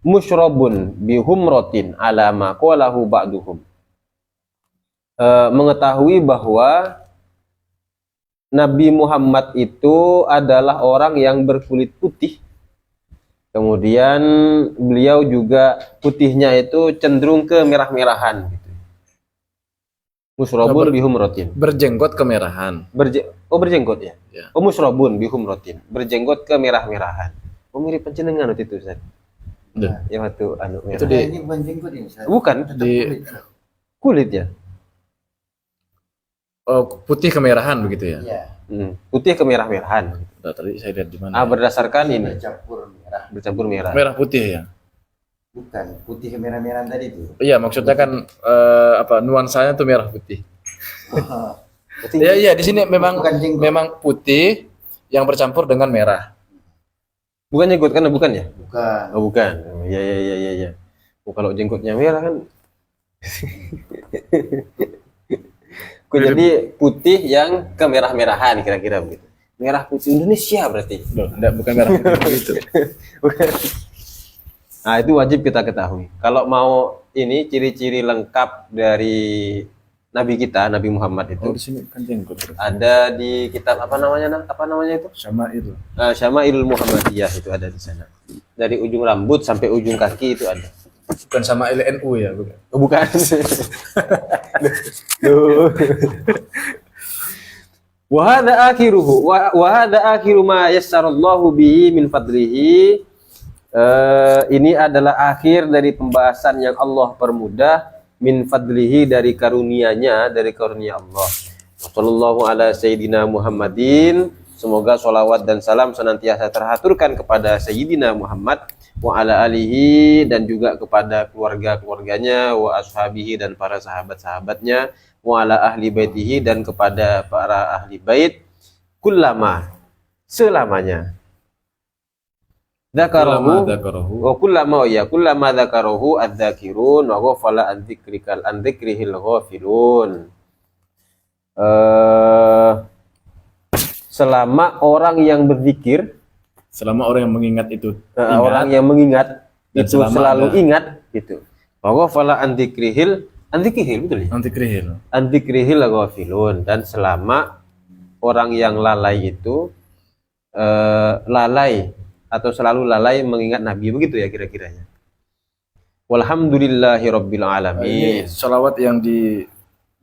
musyrabun bihumratin ala ma qalahu ba'duhum. Mengetahui bahwa Nabi Muhammad itu adalah orang yang berkulit putih. Kemudian beliau juga putihnya itu cenderung ke merah-merahan gitu. Musyrabun bihumratin. Berjenggot kemerahan. Berjenggot ya? Ya. Oh, musyrabun bihumratin. Berjenggot ke merah-merahan. Oh, mirip panjenengan waktu itu, Ustaz. Udah. Ya waktu anu merah. Itu di Ini bukan jenggot ini. Saya. Bukan di kulit ya? putih kemerahan begitu ya. Iya. Putih ke merah-merahan. Udah, tadi saya lihat di mana. Berdasarkan ini Bercampur merah. bercampur merah. Merah putih ya. Bukan putih kemerah-merahan tadi itu. Iya, maksudnya kan apa nuansanya tuh merah putih. Berarti Iya, iya, di sini memang Bukan jenggot. memang putih yang bercampur dengan merah. bukan jenggot kan? Bukan ya? Bukan. Oh, bukan. Iya. Oh, kalau jenggotnya merah kan. Jadi putih yang kemerah-merahan kira-kira begitu. Merah putih Indonesia berarti. Loh, bukan merah putih begitu. Bukan. Nah, itu wajib kita ketahui. Kalau mau ini ciri-ciri lengkap dari Nabi kita, Nabi Muhammad itu Oh, di sini kan jenggot. ada di kitab apa namanya? Apa namanya itu? Sama itu. Syama'ilul Muhammadiyah itu ada di sana. Dari ujung rambut sampai ujung kaki itu ada. Bukan sama LNU ya, bukan. Oh, bukan. Duh. Wa hadza akhiruhu wa hadza akhiru ma yassarallahu bihi min fadlihi. Ini adalah akhir dari pembahasan yang Allah permudah min fadlihi dari karunia-Nya, dari karunia Allah. Sallallahu ala sayyidina Muhammadin. Semoga sholawat dan salam senantiasa terhaturkan kepada Sayyidina Muhammad wa ala alihi, dan juga kepada keluarga-keluarganya, wa ashabihi, dan para sahabat-sahabatnya, wa ala ahli baitihi, dan kepada para ahli bait, kullama, selamanya. Dzakarahu wa kullama, ya kullama dzakarahu adz-dzakirun wa ghafala an dzikrihil ghafilun. Selama orang yang berzikir, Selama orang yang mengingat itu orang yang mengingat Dan itu selama selalu ada- ingat gitu. Bahwa fala antikrihil betul ya? anti krihil. Antikrihil ghafilun, dan selama orang yang lalai itu lalai atau selalu lalai mengingat Nabi, begitu ya kira-kiranya. Walhamdulillahirabbil alamin. Ini sholawat yang di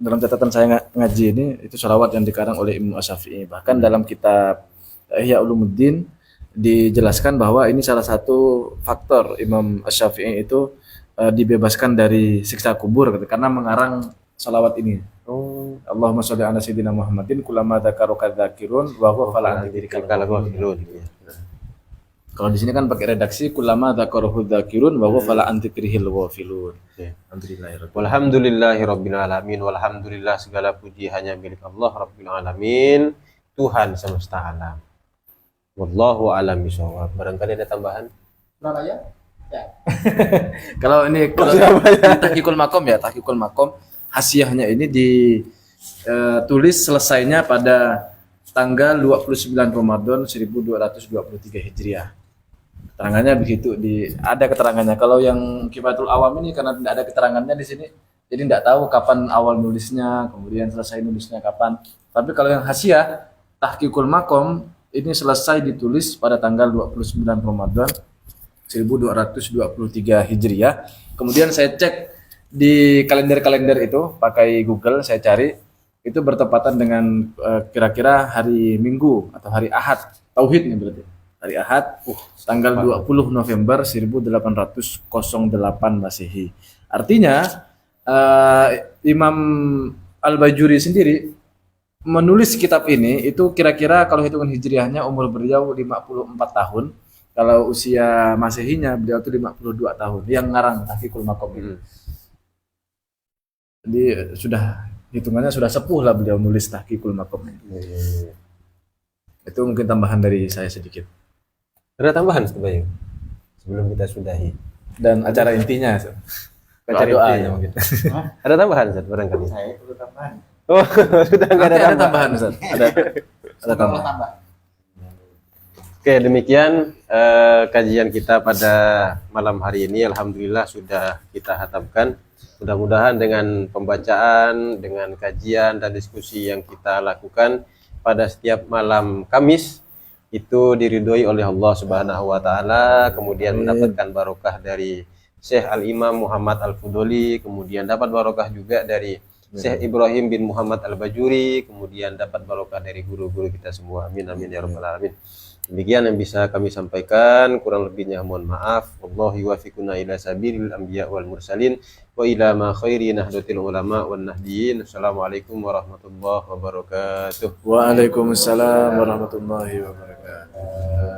dalam catatan saya ngaji ini, itu sholawat yang dikarang oleh Imam Asy-Syafi'i. Bahkan dalam kitab Ihya Ulumuddin dijelaskan bahwa ini salah satu faktor Imam Asy-Syafi'i itu dibebaskan dari siksa kubur gitu, karena mengarang sholawat ini. Oh, Allahumma sholli ala sayyidina Muhammadin kullama dzakaruka dzakirun wa huwa fala andzikral ghafilun. Kalau di sini kan pakai redaksi kullama dzakaruhu dzakirun wa huwa fala andzikrihil ghafilun. Ya. Alhamdulillahirabbil Walhamdulillahirabbil alamin. Walhamdulillah, segala puji hanya milik Allah Rabbil alamin, Tuhan semesta alam. Wallahu a'lam bishawab. Barangkali ada tambahan? Surabaya? Ya. Kalau ini kalau di Tahqiqul Maqam ya, Tahqiqul Maqam hasiahnya ini ditulis selesainya pada tanggal 29 Ramadan 1223 Hijriah. Keterangannya begitu, ada keterangannya. Kalau yang Kifatul Awam ini karena tidak ada keterangannya di sini, jadi tidak tahu kapan awal nulisnya, kemudian selesai nulisnya kapan. Tapi kalau yang hasiah Tahqiqul Maqam ini selesai ditulis pada tanggal 29 Ramadan 1223 Hijriah. Kemudian saya cek di kalender-kalender itu pakai Google, saya cari itu bertepatan dengan kira-kira hari Minggu atau hari Ahad, Tauhid nih berarti. Hari Ahad, tanggal 20 November 1808 Masehi. Artinya Imam Al-Bajuri sendiri menulis kitab ini itu kira-kira kalau hitungan hijriahnya umur beliau 54 tahun. Kalau usia Masehinya beliau itu 52 tahun. Yang ngarang Tahqiqul Maqam ini. Jadi sudah hitungannya sudah sepuh lah beliau nulis Tahqiqul Maqam ini. Itu mungkin tambahan dari saya sedikit. Ada tambahan sebenarnya sebelum kita sudahi? Dan acara intinya, Acara doanya intinya. mungkin. Ada tambahan Ustaz barangkali? Saya perlu tambahan. Oh, sudah enggak Nanti ada ada tambahan Ustaz. Ada Kalau tambahan. tambah. Oke, demikian kajian kita pada malam hari ini. Alhamdulillah sudah kita hatamkan. Mudah-mudahan dengan pembacaan, dengan kajian dan diskusi yang kita lakukan pada setiap malam Kamis itu diridhoi oleh Allah Subhanahu wa taala, kemudian mendapatkan barokah dari Syekh Al-Imam Muhammad Al-Fuduli, kemudian dapat barokah juga dari Syekh Ibrahim bin Muhammad Al-Bajuri, kemudian dapat barokah dari guru-guru kita semua. Amin amin ya rabbal alamin. Demikian yang bisa kami sampaikan, kurang lebihnya mohon maaf. Wallahi wafiquna ila sabilil anbiya wal mursalin wa ila ma khairi nahdlatil ulama wan nahdiyin. Assalamualaikum warahmatullahi wabarakatuh. Waalaikumsalam warahmatullahi wabarakatuh.